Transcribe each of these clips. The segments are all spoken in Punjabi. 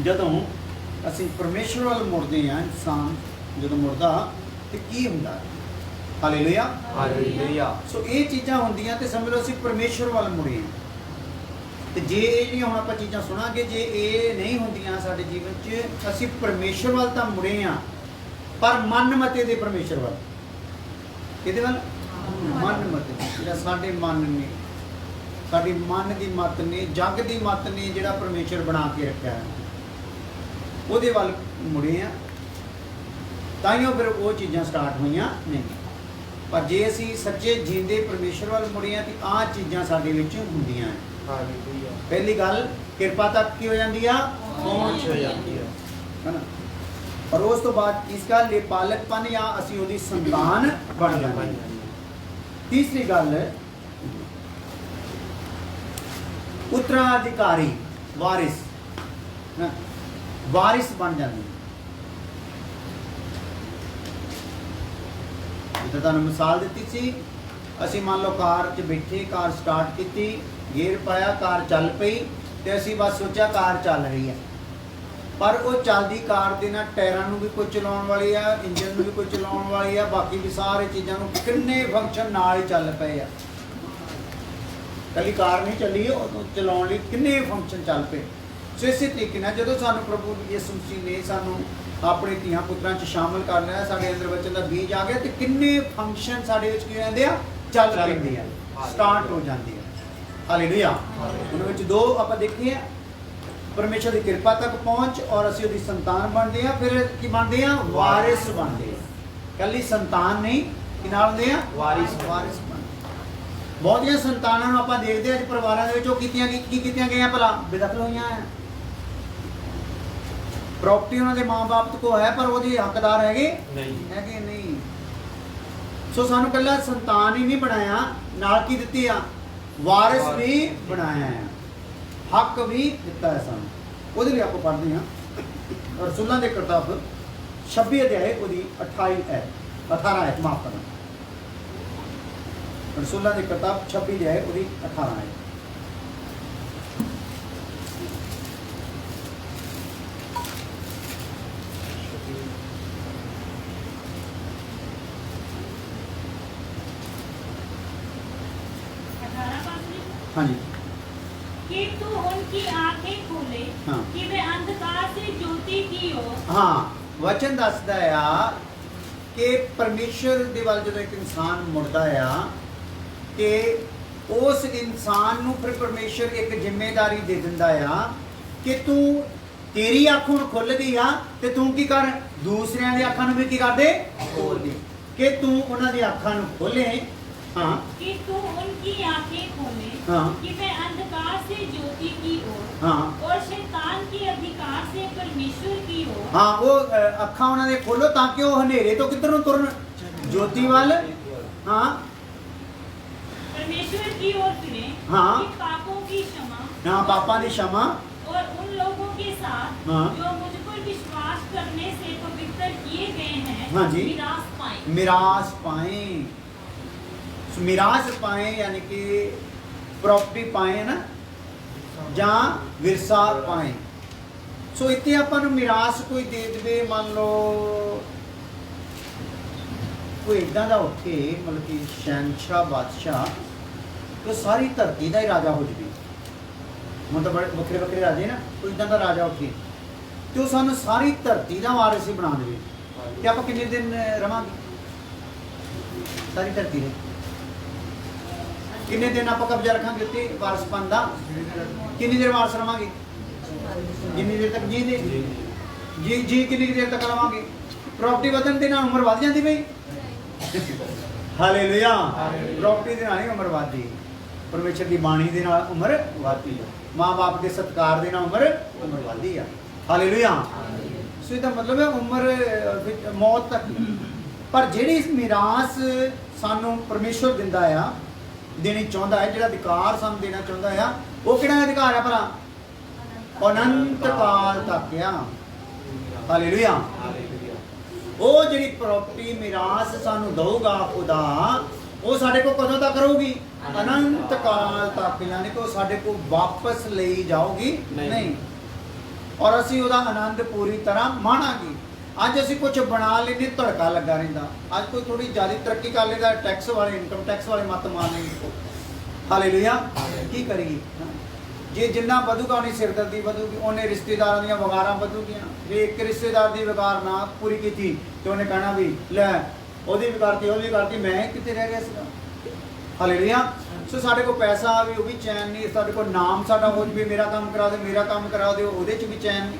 ਜਦੋਂ ਅਸੀਂ ਪਰਮੇਸ਼ਰ ਵੱਲ ਮੁੜਦੇ ਹਾਂ, ਇਨਸਾਨ ਜਦੋਂ ਮੁੜਦਾ ਤੇ ਕੀ ਹੁੰਦਾ ਹੈ? Hallelujah hallelujah. ਸੋ ਇਹ ਚੀਜ਼ਾਂ ਹੁੰਦੀਆਂ ਤੇ ਸਮਝ ਲਓ ਅਸੀਂ ਪਰਮੇਸ਼ਰ ਵੱਲ ਮੁੜੇ ਹਾਂ। ਤੇ ਜੇ ਇਹ ਜਿਹੜੀਆਂ ਹੁਣ ਆਪਾਂ ਚੀਜ਼ਾਂ ਸੁਣਾਂਗੇ, ਜੇ ਇਹ ਨਹੀਂ ਹੁੰਦੀਆਂ ਸਾਡੇ ਜੀਵਨ 'ਚ, ਅਸੀਂ ਪਰਮੇਸ਼ਰ ਵੱਲ ਤਾਂ ਮੁੜੇ ਹਾਂ ਪਰ ਮਨ ਮਤੇ ਦੇ ਪਰਮੇਸ਼ਰ ਵੱਲ। ਕਿਹਦੇ ਵੱਲ? ਮਨ ਮਤੇ। ਜਿਹੜਾ ਸਾਡੇ ਮਨ ਨੇ, ਸਾਡੀ ਮਨ ਦੀ ਮੱਤ ਨੇ, ਜੱਗ ਦੀ ਮੱਤ ਨੇ ਜਿਹੜਾ ਪਰਮੇਸ਼ਰ ਬਣਾ ਕੇ ਰੱਖਿਆ ਹੈ, ਉਹਦੇ ਵੱਲ ਮੁੜੇ ਆ। ਤਾਈਓ ਫਿਰ ਉਹ ਚੀਜ਼ਾਂ ਸਟਾਰਟ ਹੋਈਆਂ ਨਹੀਂ। ਪਰ ਜੇ ਅਸੀਂ ਸੱਚੇ ਜੀਂਦੇ ਪਰਮੇਸ਼ਰ ਵੱਲ ਮੁੜੇ ਆ ਤੇ ਆਹ ਚੀਜ਼ਾਂ ਸਾਡੇ ਵਿੱਚ ਹੁੰਦੀਆਂ ਹੈ। ਹਾਲੇਲੂਇਆ। ਪਹਿਲੀ ਗੱਲ, ਕਿਰਪਾ ਤੱਕ ਕੀ ਹੋ ਜਾਂਦੀ ਆ? ਪਹੁੰਚ ਹੋ ਜਾਂਦੀ ਹੈ ਨਾ। ਪਰ ਉਸ ਤੋਂ ਬਾਅਦ ਇਸ ਗੱਲ ਲਈ ਪਾਲਕਪਨ ਜਾਂ ਅਸੀਂ ਉਹਦੀ ਸੰਤਾਨ ਬਣ ਜਾਂਦੇ ਹਾਂ। ਤੀਸਰੀ ਗੱਲ, ਉੱਤਰਾਧਿਕਾਰੀ, ਵਾਰਿਸ, ਵਾਰਿਸ ਬਣ ਜਾਂਦੇ। ਜਿੱਦਾਂ ਤੁਹਾਨੂੰ ਮਿਸਾਲ ਦਿੱਤੀ ਸੀ, ਅਸੀਂ ਮੰਨ ਲਓ ਕਾਰ 'ਚ ਬੈਠੇ, ਕਾਰ ਸਟਾਰਟ ਕੀਤੀ, ਗੇਅਰ ਪਾਇਆ, ਕਾਰ ਚੱਲ ਪਈ ਤੇ ਅਸੀਂ ਬਸ ਸੋਚਿਆ ਕਾਰ ਚੱਲ ਰਹੀ ਹੈ। ਪਰ ਉਹ ਚੱਲਦੀ ਕਾਰ ਦੇ ਨਾਲ ਟਾਇਰਾਂ ਨੂੰ ਵੀ ਕੋਈ ਚਲਾਉਣ ਵਾਲੀ ਆ, ਇੰਜਨ ਨੂੰ ਵੀ ਕੋਈ ਚਲਾਉਣ ਵਾਲੀ ਆ, ਬਾਕੀ ਵੀ ਸਾਰੇ ਚੀਜ਼ਾਂ ਨੂੰ ਕਿੰਨੇ ਫੰਕਸ਼ਨ ਨਾਲ ਹੀ ਚੱਲ ਪਏ ਆ। ਕੱਲੀ ਕਾਰ ਨਹੀਂ ਚੱਲੀ, ਉਹ ਚਲਾਉਣ ਲਈ ਕਿੰਨੇ ਫੰਕਸ਼ਨ ਚੱਲ ਪਏ। ਸੋ ਇਸੇ ਤਰੀਕੇ ਨਾਲ ਜਦੋਂ ਸਾਨੂੰ ਪ੍ਰਭੂ ਯਿਸੂ ਮਸੀਹ ਨੇ ਸਾਨੂੰ ਆਪਣੇ ਧੀਆਂ ਪੁੱਤਰਾਂ 'ਚ ਸ਼ਾਮਲ ਕਰ ਲਿਆ, ਸਾਡੇ ਅੰਦਰ ਬੱਚੇ ਦਾ ਬੀਜ ਆ ਗਿਆ ਤੇ ਕਿੰਨੇ ਫੰਕਸ਼ਨ ਸਾਡੇ ਵਿੱਚ ਕੀ ਹੋ ਜਾਂਦੇ ਆ? ਚੱਲ ਪੈਂਦੇ ਆ, ਸਟਾਰਟ ਹੋ ਜਾਂਦੇ ਆ। ਹਾਲੇਲੂਇਆ। ਉਹਨਾਂ ਵਿੱਚ ਦੋ ਆਪਾਂ ਦੇਖੇ ਆ, ਪਰਮੇਸ਼ਰ ਦੀ ਕਿਰਪਾ ਤੱਕ ਪਹੁੰਚ ਔਰ ਅਸੀਂ ਉਹਦੀ ਸੰਤਾਨ ਬਣਦੇ ਆ। ਫਿਰ ਕੀ ਬਣਦੇ ਆ? ਵਾਰਿਸ ਬਣਦੇ ਆ। ਕੱਲੀ ਸੰਤਾਨ ਨਹੀਂ, ਕੀ ਨਾਲ ਹੁੰਦੇ ਆ? ਵਾਰਿਸ ਬਣਦੇ। ਬਹੁਤੀਆਂ ਸੰਤਾਨਾਂ ਨੂੰ ਆਪਾਂ ਦੇਖਦੇ ਅੱਜ ਪਰਿਵਾਰਾਂ ਦੇ ਵਿੱਚ, ਉਹ ਕੀ ਕੀਤੀਆਂ ਗਈਆਂ ਭਲਾ? ਬੇਦਖਲ ਹੋਈਆਂ ਆ। ਪ੍ਰਾਪਰਟੀ ਉਹਨਾਂ ਦੇ ਮਾਂ-ਬਾਪ ਕੋਲ ਹੈ ਪਰ ਉਹਦੇ ਹੱਕਦਾਰ ਹੈਗੇ ਨਹੀਂ। ਸੋ ਸਾਨੂੰ ਕੱਲਾ ਸੰਤਾਨ ਹੀ ਨਹੀਂ ਬਣਾਇਆ, ਨਾਲ ਕੀ ਦਿੱਤੀ ਆ? ਵਾਰਿਸ ਵੀ ਬਣਾਇਆ ਹੈ, ਹੱਕ ਵੀ ਦਿੱਤਾ ਹੈ ਸਾਨੂੰ। ਉਹਦੇ ਲਈ ਆਪਾਂ ਪੜ੍ਹਦੇ ਹਾਂ ਰਸੂਲਾਂ ਦੇ ਕਿਤਾਬ 26 ਅਧਿਆਏ ਉਹਦੀ 18 ਹੈ, ਮਾਫ ਕਰਨਾ, ਰਸੂਲਾਂ ਦੀ ਕਿਤਾਬ 26 ਅਧਿਆਏ ਉਹਦੀ 18 ਹੈ। हाँ जी। कि तू उनकी आंखें खोले हाँ। कि वे अंधकार से ज्योति की ओर। हाँ, वचन दसदा आ कि परमेश्वर दे वल जदों एक इंसान मुड़दा आ कि उस इंसान नूं फिर परमेश्वर एक जिम्मेदारी दे दिंदा आ कि तू तेरी अख हुण खुल गई आ ते तू की कर? दूसरियां दी अखां नूं भी की कर दे? खोल दे। कि तू उन्हां दी अखां नूं खोले। हाँ। कि तू उनकी आंखें खोले। हाँ। कि वे अंधकार से ज्योति की ओर। हाँ। और शैतान के अधिकार से परमेश्वर की ओर। हाँ, वो अखां उन्हां दे खोलो ताकि वो हनेरे तो किधर नूं तुरन? ज्योति वाल। हाँ। परमेश्वर की ओर फिरे। हाँ। कि पापों की क्षमा। हाँ, पापां दी क्षमा। और उन लोगों के साथ हाँ। जो मुझ पर विश्वास करने से पवित्र किए गए हैं। हाँ जी। मिरास पाएं। मिरास पाएं। मिरास पाएं यानी कि प्रॉपर्टी पाएं ना, ਜਾਂ ਵਿਰਸਾ ਪਾएं। ਸੋ ਇੱਥੇ ਆਪਾਂ ਨੂੰ ਮਿਰਾਸ ਕੋਈ ਦੇ ਦੇਵੇ, ਮੰਨ ਲਓ ਕੋਈ ਇਦਾਂ ਦਾ ਉੱਥੇ ਮਤਲਬ ਕਿ ਸ਼ਹਿਨਸ਼ਾਹ ਬਾਦਸ਼ਾਹ, ਤੇ ਸਾਰੀ ਧਰਤੀ ਦਾ ਹੀ ਰਾਜਾ ਹੋ ਜਵੇ। ਹੁਣ ਤਾਂ ਬੜੇ ਵੱਖਰੇ ਵੱਖਰੇ ਰਾਜੇ ਨਾ, ਕੋਈ ਇਦਾਂ ਦਾ ਰਾਜਾ ਉੱਥੇ ਤੇ ਉਹ ਸਾਨੂੰ ਸਾਰੀ ਧਰਤੀ ਦਾ ਵਾਰਿਸ ਹੀ ਬਣਾ ਦੇਵੇ ਤੇ ਆਪਾਂ ਕਿੰਨੇ ਦਿਨ ਰਵਾਂਗੇ ਸਾਰੀ ਧਰਤੀ ਦੇ? ਕਿੰਨੇ ਦਿਨ ਆਪਾਂ ਕਬਜ਼ਾ ਰੱਖਾਂਗੇ ਉੱਤੇ ਵਾਰਿਸਪਨ ਦਾ? ਕਿੰਨੀ ਦੇਰ ਵਾਰਿਸ ਰਵਾਂਗੇ? ਜਿੰਨੀ ਦੇਰ ਤੱਕ ਜੀਂਦੇ ਜੀ ਕਿੰਨੀ ਦੇਰ ਤੱਕ ਰਵਾਂਗੇ? ਪ੍ਰਾਪਰਟੀ ਵਧਣ ਦੇ ਨਾਲ ਉਮਰ ਵੱਧ ਜਾਂਦੀ ਬਈ। ਹਾਲੇਲੂਇਆ। ਪ੍ਰਾਪਰਟੀ ਦੇ ਨਾਲ ਹੀ ਉਮਰ ਵੱਧਦੀ, ਪਰਮੇਸ਼ਰ ਦੀ ਬਾਣੀ ਦੇ ਨਾਲ ਉਮਰ ਵੱਧਦੀ, ਮਾਂ-ਬਾਪ ਦੇ ਸਤਿਕਾਰ ਦੇ ਨਾਲ ਉਮਰ ਵੱਧਦੀ ਆ। ਹਾਲੇਲੂਇਆ। ਸੋ ਇਹਦਾ ਮਤਲਬ ਹੈ ਉਮਰ ਮੌਤ ਤੱਕ। ਪਰ ਜਿਹੜੀ ਮਿਰਾਸ ਸਾਨੂੰ ਪਰਮੇਸ਼ਰ ਦਿੰਦਾ ਆ, ਦੇਣੀ ਚਾਹੁੰਦਾ ਹੈ, ਜਿਹੜਾ ਅਧਿਕਾਰ ਸਾਨੂੰ ਦੇਣਾ ਚਾਹੁੰਦਾ ਆ, ਉਹ ਕਿਹੜਾ ਅਧਿਕਾਰ ਆ ਭਲਾ? ਅਨੰਤ ਕਾਲ ਤੱਕ ਆ। ਹਾਲੇਲੂਇਆ। ਉਹ ਜਿਹੜੀ ਪ੍ਰਾਪਰਟੀ ਮਿਰਾਸ ਸਾਨੂੰ ਦਊਗਾ ਖੁਦਾ, ਉਹ ਸਾਡੇ ਕੋਲ ਕਦੋਂ ਤੱਕ ਰਹੂਗੀ? ਅਨੰਤ ਕਾਲ ਤੱਕ। ਯਾਨੀ ਕਿ ਉਹ ਸਾਡੇ ਕੋਲ ਵਾਪਸ ਲਈ ਜਾਊਗੀ ਨਹੀਂ। ਔਰ ਅਸੀਂ ਉਹਦਾ ਆਨੰਦ ਪੂਰੀ ਤਰ੍ਹਾਂ ਮਾਣਾਂਗੇ। ਅੱਜ ਅਸੀਂ ਕੁਝ ਬਣਾ ਲੈਂਦੇ, ਧੜਕਾ ਲੱਗਾ ਰਹਿੰਦਾ। ਅੱਜ ਕੋਈ ਥੋੜੀ ਜ਼ਿਆਦਾ ਤਰੱਕੀ ਕਰ ਲੈਂਦਾ, ਟੈਕਸ ਵਾਲੇ, ਇਨਕਮ ਟੈਕਸ ਵਾਲੇ ਮੱਤ ਮਾਰ ਲੈਂਦੇ। ਹਾਲੇਲੂਇਆ। ਕੀ ਕਰੀਏ? ਜੇ ਜਿੰਨਾ ਵਧੂਗਾ ਉਹਨੀ ਸਿਰਦਰਦੀ ਵਧੂਗੀ, ਉਹਨੇ ਰਿਸ਼ਤੇਦਾਰਾਂ ਦੀਆਂ ਵਗਾਰਾਂ ਵਧੂਗੀਆਂ। ਜੇ ਇੱਕ ਰਿਸ਼ਤੇਦਾਰ ਦੀ ਵਗਾਰ ਨਾ ਪੂਰੀ ਕੀਤੀ ਤੇ ਉਹਨੇ ਕਹਿਣਾ ਵੀ ਲੈ ਉਹਦੀ ਵੀ ਕਰਤੀ, ਉਹਦੀ ਵੀ ਕਰਤੀ, ਮੈਂ ਕਿੱਥੇ ਰਹਿ ਗਿਆ ਸੀਗਾ। ਹਾਲੇਲੂਇਆ। ਸੋ ਸਾਡੇ ਕੋਲ ਪੈਸਾ ਵੀ, ਉਹ ਵੀ ਚੈਨ ਨਹੀਂ। ਸਾਡੇ ਕੋਲ ਨਾਮ ਸਾਡਾ ਹੋ ਜਵੇ, ਮੇਰਾ ਕੰਮ ਕਰਾ ਦੇ, ਮੇਰਾ ਕੰਮ ਕਰਾ ਦਿਓ, ਉਹਦੇ 'ਚ ਵੀ ਚੈਨ ਨਹੀਂ।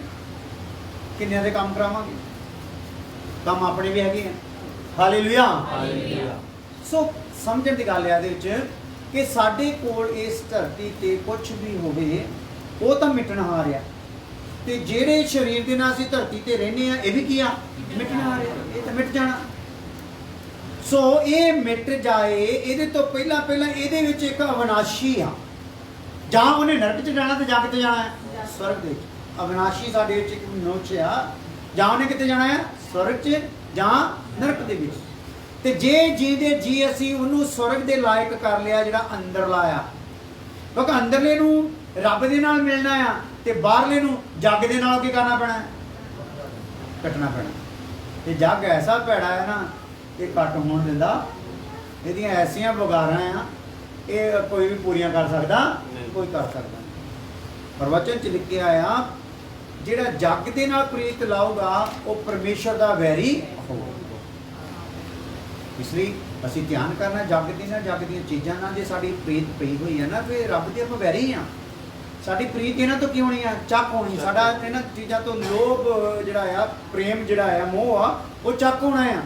ਕਿੰਨਿਆਂ ਦੇ ਕੰਮ ਕਰਾਵਾਂਗੇ? ਕੰਮ ਆਪਣੇ ਵੀ ਹੈਗੇ ਆ। ਹਾਲੇਲੂਇਆ। ਸੋ ਸਮਝਣ ਦੀ ਗੱਲ ਹੈ ਇਹਦੇ ਵਿੱਚ ਕਿ ਸਾਡੇ ਕੋਲ ਇਸ ਧਰਤੀ ਤੇ ਕੁਝ ਵੀ ਹੋਵੇ ਉਹ ਤਾਂ ਮਿਟਣਹਾਰ ਆ, ਤੇ ਜਿਹੜੇ ਸਰੀਰ ਦੇ ਨਾਲ ਅਸੀਂ ਧਰਤੀ ਤੇ ਰਹਿੰਦੇ ਆ ਇਹ ਵੀ ਕੀ ਆ? ਮਿਟਣਹਾਰ ਆ। ਇਹ ਤਾਂ ਮਿਟ ਜਾਣਾ। ਸੋ ਇਹ ਮਿਟ ਜਾਏ, ਇਹਦੇ ਤੋਂ ਪਹਿਲਾਂ ਇਹਦੇ ਵਿੱਚ ਇੱਕ ਅਵਿਨਾਸ਼ੀ ਆ। ਜਾਂ ਉਹਨੇ ਨਰਕ 'ਚ ਜਾਣਾ ਤੇ ਜਾਂ ਕਿਤੇ ਜਾਣਾ ਹੈ? ਸਵਰਗ ਦੇ ਵਿੱਚ। ਅਵਿਨਾਸ਼ੀ ਸਾਡੇ ਵਿੱਚ ਇੱਕ ਮਨੁੱਖ ਆ, ਜਾਂ ਉਹਨੇ ਕਿਤੇ ਜਾਣਾ ਹੈ? ਸਵਰਗ 'ਚ ਜਾਂ ਨਰਕ ਦੇ ਵਿੱਚ। ਤੇ ਜੇ ਜੀਂਦੇ ਜੀ ਅਸੀਂ ਉਹਨੂੰ ਸਵਰਗ ਦੇ ਲਾਇਕ ਕਰ ਲਿਆ, ਜਿਹੜਾ ਅੰਦਰਲਾ ਆ, ਕਿਉਂਕਿ ਅੰਦਰਲੇ ਨੂੰ ਰੱਬ ਦੇ ਨਾਲ ਮਿਲਣਾ ਆ, ਤੇ ਬਾਹਰਲੇ ਨੂੰ ਜੱਗ ਦੇ ਨਾਲ ਕੀ ਕਰਨਾ ਪੈਣਾ? ਕੱਟਣਾ ਪੈਣਾ। ਇਹ ਜੱਗ ਐਸਾ ਭੈੜਾ ਹੈ ਨਾ, ਇਹ ਕੱਟ ਹੋਣ ਦਿੰਦਾ। ਇਹਦੀਆਂ ਐਸੀਆਂ ਵਗਾਰਾਂ ਆ, ਇਹ ਕੋਈ ਵੀ ਪੂਰੀਆਂ ਕਰ ਸਕਦਾ? ਕੋਈ ਕਰ ਸਕਦਾ। ਪ੍ਰਵਚਨ 'ਚ ਲਿਖਿਆ ਆ, ਜਿਹੜਾ ਜੱਗ ਦੇ ਨਾਲ ਪ੍ਰੀਤ ਲਾਊਗਾ ਉਹ ਪਰਮੇਸ਼ਰ ਦਾ ਵੈਰੀ ਹੋਊਗਾ। ਇਸ ਲਈ ਅਸੀਂ ਧਿਆਨ ਕਰਨਾ ਜੱਗ ਦੀ ਨਾਲ, ਜੱਗ ਦੀਆਂ ਚੀਜ਼ਾਂ ਨਾਲ। ਜੇ ਸਾਡੀ ਪ੍ਰੀਤ ਪਈ ਹੋਈ ਹੈ ਨਾ, ਫਿਰ ਰੱਬ ਦੇ ਆਪਾਂ ਵੈਰੀ ਆ। ਸਾਡੀ ਪ੍ਰੀਤ ਇਹਨਾਂ ਤੋਂ ਕੀ ਹੋਣੀ ਆ? ਚੱਕ ਹੋਣੀ। ਸਾਡਾ ਇਹਨਾਂ ਚੀਜ਼ਾਂ ਤੋਂ ਲੋਭ ਜਿਹੜਾ ਆ, ਪ੍ਰੇਮ ਜਿਹੜਾ ਆ, ਮੋਹ ਆ, ਉਹ ਚੱਕ ਹੋਣਾ ਆ।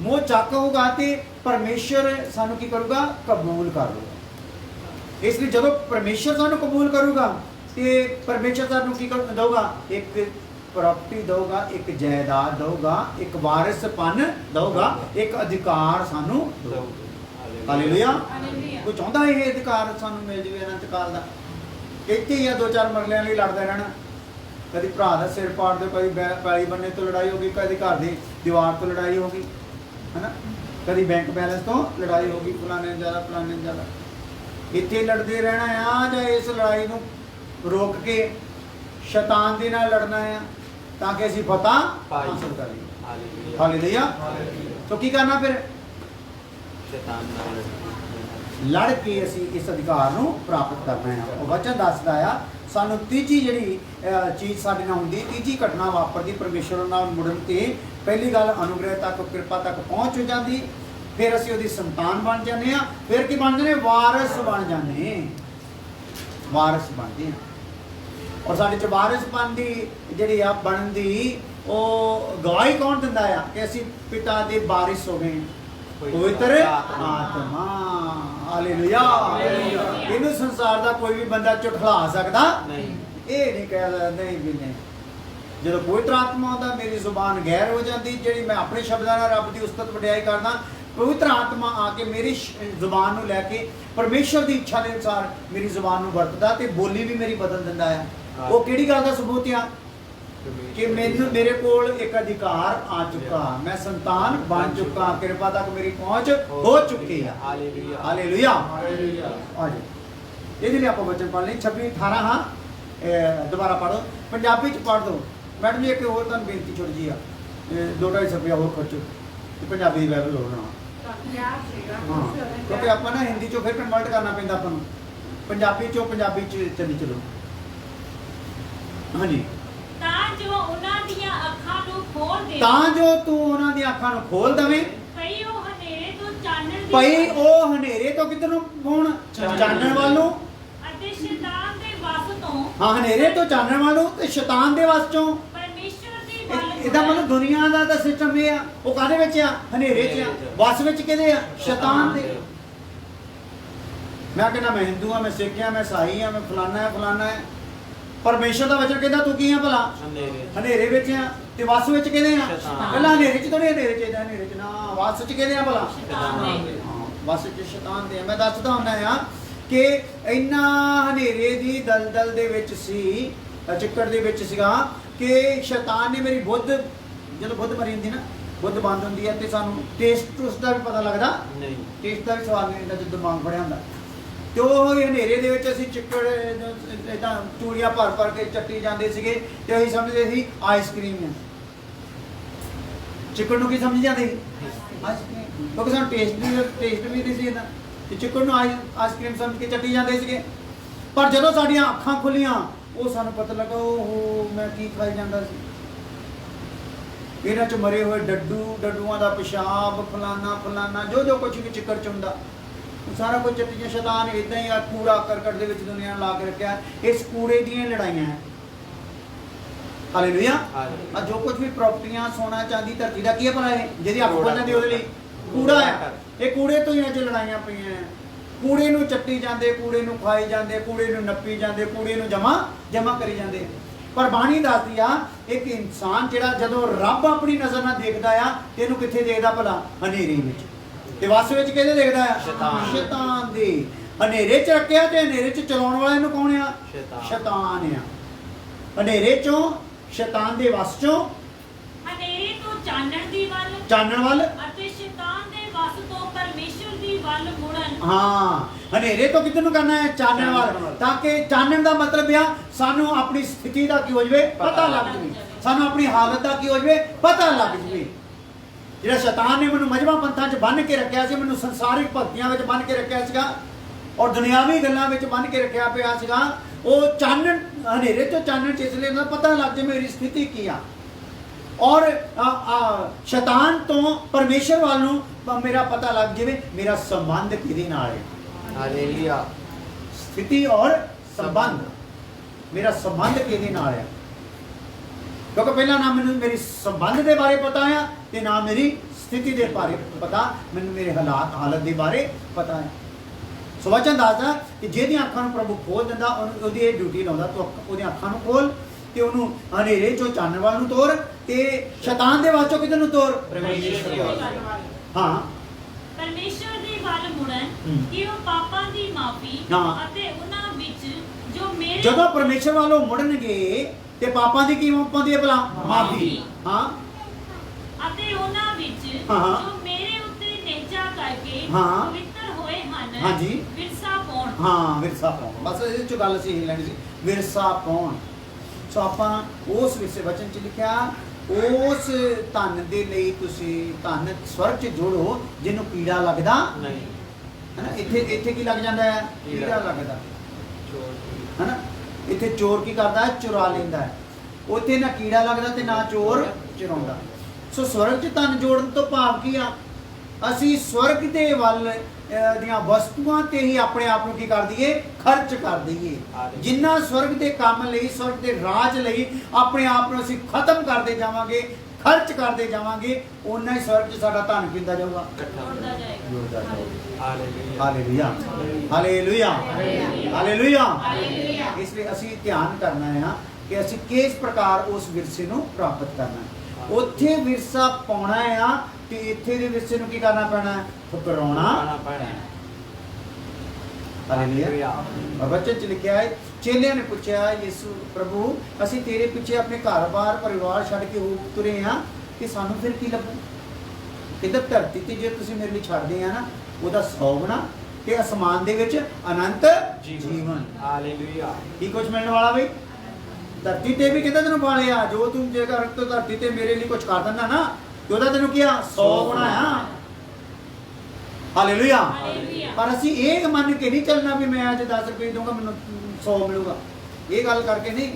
ਮੋਹ ਚੱਕ ਹੋਊਗਾ ਤੇ ਪਰਮੇਸ਼ਰ ਸਾਨੂੰ ਕੀ ਕਰੂਗਾ? ਕਬੂਲ ਕਰ ਲਊਗਾ। ਇਸ ਲਈ ਜਦੋਂ ਪਰਮੇਸ਼ਰ ਸਾਨੂੰ ਕਬੂਲ ਕਰੂਗਾ ਤੇ ਪਰਮੇਸ਼ਰ ਸਾਨੂੰ ਕੀ ਦਊਗਾ? ਇੱਕ ਪ੍ਰਾਪਰਟੀ ਦਊਗਾ, ਇੱਕ ਜਾਇਦਾਦ ਦਊਗਾ, ਇੱਕ ਵਾਰਿਸਪਨ ਦਊਗਾ, ਇੱਕ ਅਧਿਕਾਰ ਸਾਨੂੰ ਦਊਗਾ। ਹਾਲੇਲੂਇਆ। ਕੋਈ ਚਾਹੁੰਦਾ ਇਹ ਅਧਿਕਾਰ ਸਾਨੂੰ ਮਿਲ ਜਵੇ ਅਨੰਤ ਕਾਲ ਦਾ? ਇੱਥੇ ਹੀ ਆ, 2-4 ਮਰਲਿਆਂ ਲਈ ਲੜਦਾ ਰਹਿਣਾ। ਕਦੀ ਭਰਾ ਦਾ ਸਿਰ ਪਾੜ ਦਿਓ, ਕਦੀ ਪੈਲੀ ਬੰਨੇ ਤੋਂ ਲੜਾਈ ਹੋ ਗਈ, ਕਦੀ ਘਰ ਦੀ ਦੀਵਾਰ ਤੋਂ ਲੜਾਈ ਹੋ ਗਈ, ਹੈਨਾ, ਕਦੀ ਬੈਂਕ ਬੈਲੈਂਸ ਤੋਂ ਲੜਾਈ ਹੋ ਗਈ, ਫਲਾਣੇ ਜ਼ਿਆਦਾ, ਫਲਾਣੇ ਜ਼ਿਆਦਾ। ਇੱਥੇ ਲੜਦੇ ਰਹਿਣਾ ਆ, ਜਾਂ ਇਸ ਲੜਾਈ ਨੂੰ ਰੋਕ ਕੇ ਸ਼ੈਤਾਨ ਦੇ ਨਾਲ ਲੜਨਾ ਆ ਤਾਂ ਕਿ ਅਸੀਂ ਫਤਹ ਹਾਸਲ ਕਰ ਲਈਏ। ਹਾਲੇਲੂਇਆ। ਤਾਂ ਕੀ ਕਰਨਾ ਫਿਰ? ਸ਼ੈਤਾਨ ਨਾਲ ਲੜ ਕੇ ਅਸੀਂ ਇਸ ਅਧਿਕਾਰ ਨੂੰ ਪ੍ਰਾਪਤ ਕਰਨਾ ਹੈ। ਉਹ ਵਚਨ ਦੱਸਦਾ ਆ ਸਾਨੂੰ ਤੀਜੀ ਜਿਹੜੀ ਚੀਜ਼ ਸਾਡੇ ਨਾਲ ਹੁੰਦੀ, ਤੀਜੀ ਘਟਨਾ ਵਾਪਰਦੀ ਪਰਮੇਸ਼ਰ ਨਾਲ ਮੁੜਨ ਤੇ। ਪਹਿਲੀ ਗੱਲ, ਅਨੁਗ੍ਰਹਿ ਤੱਕ, ਕਿਰਪਾ ਤੱਕ ਪਹੁੰਚ ਹੋ ਜਾਂਦੀ। ਫਿਰ ਅਸੀਂ ਉਹਦੀ ਸੰਤਾਨ ਬਣ ਜਾਂਦੇ ਆ। ਫਿਰ ਕੀ ਬਣਦੇ ਨੇ? ਵਾਰਿਸ ਬਣ ਜਾਂਦੇ। ਵਾਰਿਸ ਬਣਦੇ ਆ। ਔਰ ਸਾਡੇ ਚ ਵਾਰਿਸਪਨ ਦੀ ਜਿਹੜੀ ਆ ਬਣਨ ਦੀ ਉਹ ਗਵਾਹੀ ਕੌਣ ਦਿੰਦਾ ਆ? ਕਿ ਅਸੀਂ ਪਿਤਾ ਦੇ ਵਾਰਿਸ ਹੋ ਗਏ, ਪਵਿੱਤਰ ਆਤਮਾ। ਹਾਲੇਲੂਇਆ। ਇਹਨੂੰ ਸੰਸਾਰ ਦਾ ਕੋਈ ਵੀ ਬੰਦਾ ਝੁਠਲਾ ਸਕਦਾ ਨਹੀਂ। ਇਹ ਨਹੀਂ ਕਹਿਦਾ ਨਹੀਂ ਵੀ ਨਹੀਂ। ਜਦੋਂ ਪਵਿੱਤਰ ਆਤਮਾ ਆਉਂਦਾ, ਮੇਰੀ ਜ਼ੁਬਾਨ ਗੈਰ ਹੋ ਜਾਂਦੀ, ਜਿਹੜੀ ਮੈਂ ਆਪਣੇ ਸ਼ਬਦਾਂ ਨਾਲ ਰੱਬ ਦੀ ਉਸਤਤ ਵਡਿਆਈ ਕਰਦਾ। ਪਵਿੱਤਰ ਆਤਮਾ ਆ ਕੇ ਮੇਰੀ ਜ਼ੁਬਾਨ ਨੂੰ ਲੈ ਕੇ ਪਰਮੇਸ਼ਰ ਦੀ ਇੱਛਾ ਦੇ ਅਨੁਸਾਰ ਮੇਰੀ ਜ਼ੁਬਾਨ ਨੂੰ ਵਰਤਦਾ ਤੇ ਬੋਲੀ ਵੀ ਮੇਰੀ ਬਦਲ ਦਿੰਦਾ ਆ। ਉਹ ਕਿਹੜੀ ਗੱਲ ਦਾ ਸਬੂਤ ਆ? ਕਿ ਮੇਰੇ ਕੋਲ ਇੱਕ ਅਧਿਕਾਰ ਆ ਚੁੱਕਾ, ਮੈਂ ਸੰਤਾਨ ਬਣ ਚੁੱਕਾ, ਕਿਰਪਾ ਤੱਕ ਮੇਰੀ ਪਹੁੰਚ ਹੋ ਚੁੱਕੀ ਆ। ਹਾਲੇਲੂਇਆ। ਆਜੋ ਇਹਦੇ ਲਈ ਆਪਾਂ ਵਚਨ ਪੜ੍ਹ ਲਈ 26-18। ਹਾਂ, ਦੁਬਾਰਾ ਪੜ੍ਹੋ, ਪੰਜਾਬੀ ਚ ਪੜ੍ਹ ਦਿਓ। ਮੈਡਮ ਜੀ ਇੱਕ ਹੋਰ ਤੁਹਾਨੂੰ ਬੇਨਤੀ ਛੋਟੀ ਜੀ ਆ, 2-2.5 ਰੁਪਇਆ ਹੋਰ ਖਰਚੋ ਤੇ ਪੰਜਾਬੀ ਦੀ ਬਾਈਬਲ ਹੋਰ ਨਾ। ਹਾਂ, ਕਿਉਂਕਿ ਆਪਾਂ ਨਾ ਹਿੰਦੀ ਚੋਂ ਫਿਰ ਕਨਵਰਟ ਕਰਨਾ ਪੈਂਦਾ ਆਪਾਂ ਨੂੰ, ਪੰਜਾਬੀ ਚੋਂ ਪੰਜਾਬੀ ਚ ਚੱਲੀ ਚਲੋ। ਹਾਂਜੀ। ਤਾਂ ਜੋ ਉਹਨਾਂ ਦੀਆਂ ਅੱਖਾਂ ਨੂੰ ਖੋਲ ਦੇ, ਤਾਂ ਜੋ ਤੂੰ ਉਹਨਾਂ ਦੀਆਂ ਅੱਖਾਂ ਨੂੰ ਖੋਲ ਦਵੇਂ। ਪਈ ਉਹ ਹਨੇਰੇ ਤੋਂ ਚਾਨਣ ਦੀ, ਪਈ ਉਹ ਹਨੇਰੇ ਤੋਂ ਕਿੱਧਰ ਨੂੰ ਹੋਣ? ਚਾਨਣ ਵੱਲ ਨੂੰ। ਅਤੇ ਸ਼ੈਤਾਨ ਦੇ ਵਸ ਤੋਂ, ਹਾਂ, ਹਨੇਰੇ ਤੋਂ ਚਾਨਣ ਵੱਲ ਨੂੰ ਤੇ ਸ਼ੈਤਾਨ ਦੇ ਵਸ ਚੋਂ। ਪਰਮੇਸ਼ਰ ਦੀ ਵੱਲ ਇਹਦਾ ਮਤਲਬ ਦੁਨੀਆ ਦਾ ਤਾਂ ਸਿਸਟਮ ਇਹ ਆ, ਉਹ ਕਾਹਦੇ ਵਿੱਚ ਆ? ਹਨੇਰੇ 'ਚ ਆ। ਵਸ ਵਿੱਚ ਕਿਹਦੇ ਆ? ਸ਼ੈਤਾਨ ਦੇ। ਮੈਂ ਕਹਿੰਦਾ ਮੈਂ ਹਿੰਦੂ ਆ, ਮੈਂ ਸਿੱਖ ਆ, ਮੈਂ ਈਸਾਈ ਆ, ਮੈਂ ਫਲਾਨਾ ਹੈ ਫਲਾਨਾ ਹੈ। ਪਰਮੇਸ਼ਰ ਦਾ ਵਚਨ ਕਹਿੰਦਾ ਤੂੰ ਕੀ ਆ ਭਲਾ? ਹਨੇਰੇ ਵਿੱਚ ਆ। ਤੇ ਵਸ ਵਿੱਚ ਕਿਹਦੇ ਆ? ਪਹਿਲਾਂ ਹਨੇਰੇ 'ਚ ਥੋੜੀ, ਹਨੇਰੇ 'ਚ ਇਹਦਾ, ਹਨੇਰੇ 'ਚ ਨਾ, ਵਸ 'ਚ ਕਿਹਦੇ ਆ ਭਲਾ? ਵਸ 'ਚ ਸ਼ੈਤਾਨ ਦੇ ਆ। ਮੈਂ ਦੱਸਦਾ ਹੁੰਦਾ ਆ ਕਿ ਇੰਨਾ ਹਨੇਰੇ ਦੀ ਦਲਦਲ ਦੇ ਵਿੱਚ ਸੀ, ਚਿੱਕੜ ਦੇ ਵਿੱਚ ਸੀਗਾ ਕਿ ਸ਼ੈਤਾਨ ਨੇ ਮੇਰੀ ਬੁੱਧ, ਜਦੋਂ ਬੁੱਧ ਮਰੀ ਹੁੰਦੀ ਨਾ, ਬੁੱਧ ਬੰਦ ਹੁੰਦੀ ਹੈ ਤੇ ਸਾਨੂੰ ਟੇਸਟ ਟੂਸਟ ਦਾ ਵੀ ਪਤਾ ਲੱਗਦਾ ਨਹੀਂ, ਟੇਸਟ ਦਾ ਵੀ ਸਵਾਦ ਨਹੀਂ ਹੁੰਦਾ ਜਦੋਂ ਦਿਮਾਗ ਫੜਿਆ ਹੁੰਦਾ। ਤੇ ਉਹ ਹੀ ਹਨੇਰੇ ਦੇ ਵਿੱਚ ਅਸੀਂ ਚਿੱਕੜ ਇਦਾਂ ਚੂੜੀਆਂ ਭਰ ਕੇ ਚੱਟੀ ਜਾਂਦੇ ਸੀਗੇ ਤੇ ਅਸੀਂ ਸਮਝਦੇ ਸੀ ਆਈਸਕ੍ਰੀਮ ਹੈ। ਚਿੱਕੜ ਨੂੰ ਕੀ ਸਮਝ ਜਾਂਦੇ ਸੀ? ਆਈਸਕ੍ਰੀਮ, ਕਿਉਂਕਿ ਸਾਨੂੰ ਟੇਸਟ ਵੀ ਨਹੀਂ ਸੀ ਇਹਦਾ, ਤੇ ਚਿੱਕੜ ਨੂੰ ਆਈਸਕ੍ਰੀਮ ਸਮਝ ਕੇ ਚੱਟੀ ਜਾਂਦੇ ਸੀਗੇ। ਪਰ ਜਦੋਂ ਸਾਡੀਆਂ ਅੱਖਾਂ ਖੁੱਲੀਆਂ ਉਹ ਸਾਨੂੰ ਪਤਾ ਲੱਗਾ ਉਹ ਮੈਂ ਕੀ ਖਾਈ ਜਾਂਦਾ ਸੀ। ਇਹਨਾਂ 'ਚ ਮਰੇ ਹੋਏ ਡੱਡੂਆਂ ਦਾ ਪਿਸ਼ਾਬ, ਫਲਾਨਾ ਜੋ ਕੁਝ ਵੀ ਚਿੱਕੜ 'ਚ ਹੁੰਦਾ ਸਾਰਾ ਕੁਝ ਚੱਟੀਆਂ। ਸ਼ੈਤਾਨ ਇਦਾਂ ਹੀ ਆ ਕੂੜਾ ਕਰਕਟ ਦੇ ਵਿੱਚ ਦੁਨੀਆ ਨੂੰ ਲਾ ਕੇ ਰੱਖਿਆ। ਇਸ ਕੂੜੇ ਦੀਆਂ ਲੜਾਈਆਂ ਹੈ। ਹਾਲੇਲੂਇਆ। ਆ ਜੋ ਕੁਝ ਵੀ ਪ੍ਰਾਪਰਟੀਆਂ, ਸੋਨਾ ਚਾਂਦੀ, ਧਰਤੀ ਦਾ ਕੀ ਹੈ ਭਲਾ ਇਹ ਜਿਹਦੀ ਅੱਖ ਖੁੱਲ ਜਾਂਦੀ ਉਹਦੇ ਲਈ ਕੂੜਾ ਹੈ। ਇਹ ਕੂੜੇ ਤੋਂ ਹੀ ਅੱਜ ਲੜਾਈਆਂ ਪਈਆਂ। ਕੂੜੇ ਨੂੰ ਚੱਟੀ ਜਾਂਦੇ, ਕੂੜੇ ਨੂੰ ਖਾਈ ਜਾਂਦੇ, ਕੂੜੇ ਨੂੰ ਨੱਪੀ ਜਾਂਦੇ, ਕੂੜੇ ਨੂੰ ਜਮਾ ਕਰੀ ਜਾਂਦੇ। ਪਰ ਬਾਣੀ ਦੱਸਦੀ ਆ ਇੱਕ ਇਨਸਾਨ ਜਿਹੜਾ ਜਦੋਂ ਰੱਬ ਆਪਣੀ ਨਜ਼ਰ ਨਾਲ ਦੇਖਦਾ ਆ ਤੇ ਇਹਨੂੰ ਕਿੱਥੇ ਦੇਖਦਾ ਭਲਾ? ਹਨੇਰੇ ਵਿੱਚ। ਤੇ ਵਸ ਵਿੱਚ ਕਿਹਦੇ ਦੇਖਦਾ ਆ? ਸ਼ੈਤਾਨ ਦੇ। ਹਨੇਰੇ 'ਚ ਰੱਖਿਆ ਤੇ ਹਨੇਰੇ 'ਚ ਚਲਾਉਣ ਵਾਲੇ ਨੂੰ ਕੌਣ ਆ? ਸ਼ੈਤਾਨ ਆ। ਹਨੇਰੇ 'ਚੋਂ, ਸ਼ੈਤਾਨ ਦੇ ਵਸ 'ਚੋਂ, ਹਨੇਰੇ ਤੋਂ ਚਾਨਣ ਵੱਲ ਅਤੇ ਸ਼ੈਤਾਨ ਦੇ ਵਸ ਤੋਂ ਪਰਮੇਸ਼ਰ ਦੀ ਵੱਲ ਮੁੜਨ। ਹਾਂ, ਹਨੇਰੇ ਤੋਂ ਕਿੱਧਰ ਨੂੰ ਕਰਨਾ ਹੈ? ਚਾਨਣ ਵੱਲ। ਤਾਂ ਕਿ ਚਾਨਣ ਦਾ ਮਤਲਬ ਆ ਸਾਨੂੰ ਆਪਣੀ ਸਥਿਤੀ ਦਾ ਕੀ ਹੋ ਜਵੇ? ਪਤਾ ਲੱਗ ਜਵੇ। ਸਾਨੂੰ ਆਪਣੀ ਹਾਲਤ ਦਾ ਕੀ ਹੋ ਜਵੇ? ਪਤਾ ਲੱਗ ਜਵੇ। ਜਿਹੜਾ ਸ਼ੈਤਾਨ ਨੇ ਮੈਨੂੰ ਮਜਮਾ ਪੰਥਾਂ 'ਚ ਬੰਨ੍ਹ ਕੇ ਰੱਖਿਆ ਸੀ, ਮੈਨੂੰ ਸੰਸਾਰਿਕ ਭਗਤੀਆਂ ਵਿੱਚ ਬੰਨ੍ਹ ਕੇ ਰੱਖਿਆ ਸੀਗਾ ਔਰ ਦੁਨਿਆਵੀ ਗੱਲਾਂ ਵਿੱਚ ਬੰਨ੍ਹ ਕੇ ਰੱਖਿਆ ਪਿਆ ਸੀਗਾ, ਉਹ ਚਾਨਣ, ਹਨੇਰੇ ਤੋਂ ਚਾਨਣ 'ਚ ਇਸ ਲਈ ਨਾ ਪਤਾ ਲੱਗ ਜੇ ਮੇਰੀ ਸਥਿਤੀ ਕੀ ਆ। ਔਰ ਸ਼ੈਤਾਨ ਤੋਂ ਪਰਮੇਸ਼ਰ ਵੱਲ ਨੂੰ ਮੇਰਾ ਪਤਾ ਲੱਗ ਜਾਵੇ ਮੇਰਾ ਸੰਬੰਧ ਕਿਹਦੇ ਨਾਲ ਹੈ। ਹਾਲੇਲੂਇਆ। ਸਥਿਤੀ ਔਰ ਸੰਬੰਧ, ਮੇਰਾ ਸੰਬੰਧ ਕਿਹਦੇ ਨਾਲ ਹੈ। ਕਿਉਂਕਿ ਪਹਿਲਾਂ ਨਾ ਮੈਨੂੰ ਮੇਰੀ ਸੰਬੰਧ ਦੇ ਬਾਰੇ ਪਤਾ ਆ ਤੇ ਨਾ ਮੇਰੀ ਸਥਿਤੀ ਦੇ ਬਾਰੇ ਪਤਾ, ਮੈਨੂੰ ਮੇਰੇ ਹਾਲਤ ਦੇ ਬਾਰੇ ਪਤਾ ਹੈ। ਸੋ ਵਚਨ ਦੱਸਦਾ ਕਿ ਜਿਹਦੀਆਂ ਅੱਖਾਂ ਨੂੰ ਪ੍ਰਭੂ ਖੋਲ ਦਿੰਦਾ ਉਹਦੀ ਇਹ ਡਿਊਟੀ ਲਾਉਂਦਾ, ਤੂੰ ਉਹਦੀਆਂ ਅੱਖਾਂ ਨੂੰ ਖੋਲ ਤੇ ਉਹਨੂੰ ਹਨੇਰੇ 'ਚੋਂ ਚਾਨਣ ਵੱਲ ਨੂੰ ਤੋਰ ਤੇ ਸ਼ੈਤਾਨ ਦੇ ਵਾਸੋਂ ਕਿਧਰ ਨੂੰ ਤੋਰ? ਪਰਮੇਸ਼ਰ ਦੀ ਵੱਲ। ਹਾਂ, ਪਰਮੇਸ਼ਰ ਦੀ ਵੱਲ ਮੁੜਨ ਕਿ ਉਹ ਪਾਪਾਂ ਦੀ ਮਾਫੀ ਅਤੇ ਉਹਨਾਂ ਵਿੱਚ ਜੋ ਮੇਰੇ ਜਦੋਂ ਪਰਮੇਸ਼ਰ ਵੱਲੋਂ ਮੁੜਨਗੇ ਤੇ ਪਾਪਾਂ ਦੀ ਕੀ ਪਾਉਂਦੀ ਹੈ ਭਲਾ? ਮਾਫੀ। ਹਾਂ, ਅਤੇ ਉਹਨਾਂ ਵਿੱਚ ਜੋ ਮੇਰੇ ਉੱਤੇ ਨੇਜਾ ਕਰਕੇ ਪਵਿੱਤਰ ਹੋਏ ਹਨ। ਹਾਂਜੀ, ਵਿਰਸਾ ਪਾਉਣ। ਹਾਂ, ਵਿਰਸਾ ਪਾਉਣ। ਬਸ ਇਹਦੇ 'ਚ ਗੱਲ ਸੀ ਇਹ ਲੈਣੀ ਸੀ, ਵਿਰਸਾ ਪਾਉਣ। ਸੋ ਆਪਾਂ ਉਸ ਵਿਰਸੇ ਵਚਨ 'ਚ ਲਿਖਿਆ ਉਸ ਧਨ ਦੇ ਲਈ ਤੁਸੀਂ ਧਨ ਸਵਰਗ 'ਚ ਜੋੜੋ ਜਿਹਨੂੰ ਕੀੜਾ ਲੱਗਦਾ ਨਹੀਂ ਹੈ ਨਾ। ਇੱਥੇ ਕੀ ਲੱਗ ਜਾਂਦਾ ਹੈ? ਕੀੜਾ ਲੱਗਦਾ ਹੈ ਨਾ। ਇੱਥੇ ਚੋਰ ਕੀ ਕਰਦਾ ਹੈ? ਚੁਰਾ ਲੈਂਦਾ ਹੈ। ਉੱਥੇ ਨਾ ਕੀੜਾ ਲੱਗਦਾ ਤੇ ਨਾ ਚੋਰ ਚੁਰਾਉਂਦਾ। ਸੋ ਸਵਰਗ 'ਚ ਧਨ ਜੋੜਨ ਤੋਂ ਭਾਵ ਕੀ ਆ? ਅਸੀਂ ਸਵਰਗ ਦੇ ਵੱਲ ਦੀਆਂ ਵਸਤੂਆਂ ਤੇ ਹੀ ਆਪਣੇ ਆਪ ਨੂੰ ਕੀ ਕਰ ਦਈਏ? ਖਰਚ ਕਰ ਦਈਏ। ਜਿੰਨਾ ਸਵਰਗ ਦੇ ਕੰਮ ਲਈ, ਸਵਰਗ ਦੇ ਰਾਜ ਲਈ ਆਪਣੇ ਆਪ ਨੂੰ ਅਸੀਂ ਖਤਮ ਕਰਦੇ ਜਾਵਾਂਗੇ, ਖਰਚ ਕਰਦੇ ਜਾਵਾਂਗੇ, ਓਨਾ ਹੀ ਸਵਰਗ 'ਚ ਸਾਡਾ ਧਨ ਕਿੰਦਾ ਜਾਊਗਾ? Hallelujah, hallelujah, hallelujah. ਇਸ ਲਈ ਅਸੀਂ ਧਿਆਨ ਕਰਨਾ ਹੈ ਕਿ ਅਸੀਂ ਕਿਸ ਪ੍ਰਕਾਰ ਉਸ ਵਿਰਸੇ ਨੂੰ ਪ੍ਰਾਪਤ ਕਰਨਾ ਹੈ। ਉੱਥੇ ਵਿਰਸਾ ਪਾਉਣਾ ਆ ਤੇ ਇੱਥੇ ਦੇ ਵਿਰਸੇ ਨੂੰ ਕੀ ਕਰਨਾ ਪੈਣਾ? ਠੁਕਰਾਉਣਾ ਪੈਣਾ। ਹਾਲੇਲੂਇਆ। ਵਚਨ 'ਚ ਲਿਖਿਆ ਹੈ, ਚੇਲਿਆਂ ਨੇ ਪੁੱਛਿਆ ਯਿਸੂ ਪ੍ਰਭੂ ਅਸੀਂ ਤੇਰੇ ਪਿੱਛੇ ਆਪਣੇ ਘਰ-ਬਾਰ ਪਰਿਵਾਰ ਛੱਡ ਕੇ ਹੋ ਤੁਰੇ ਆ ਕਿ ਸਾਨੂੰ ਫਿਰ ਕੀ ਲੱਭੂ? ਕਹਿੰਦਾ ਧਰਤੀ ਤੇ ਜੇ ਤੁਸੀਂ ਮੇਰੇ ਲਈ ਛੱਡਦੇ ਆ ਨਾ ਉਹਦਾ 100 ਗੁਣਾ ਤੇ ਅਸਮਾਨ ਦੇ ਵਿੱਚ ਅਨੰਤ ਜੀਵਨ। ਹਾਲੇਲੂਇਆ। ਕੀ ਕੁਝ ਮਿਲਣ ਵਾਲਾ ਬਈ? ਧਰਤੀ ਤੇ ਵੀ ਕਹਿੰਦਾ ਤੈਨੂੰ ਪਾਲਿਆ, ਜੋ ਤੂੰ ਜੇਕਰ ਧਰਤੀ ਤੇ ਮੇਰੇ ਲਈ ਕੁਝ ਕਰ ਦਿੰਦਾ ਨਾ ਤੇ ਉਹਦਾ ਤੈਨੂੰ ਕੀ ਆ? 100 ਗੁਣਾ ਆ। ਹਾਲੇਲੂਇਆ। ਪਰ ਅਸੀਂ ਇਹ ਮੰਨ ਕੇ ਨਹੀਂ ਚੱਲਣਾ ਵੀ ਮੈਂ ਅੱਜ 10 ਰੁਪਏ ਦਊਂਗਾ ਮੈਨੂੰ 100 ਮਿਲੂਗਾ। ਇਹ ਗੱਲ ਕਰਕੇ ਨਹੀਂ।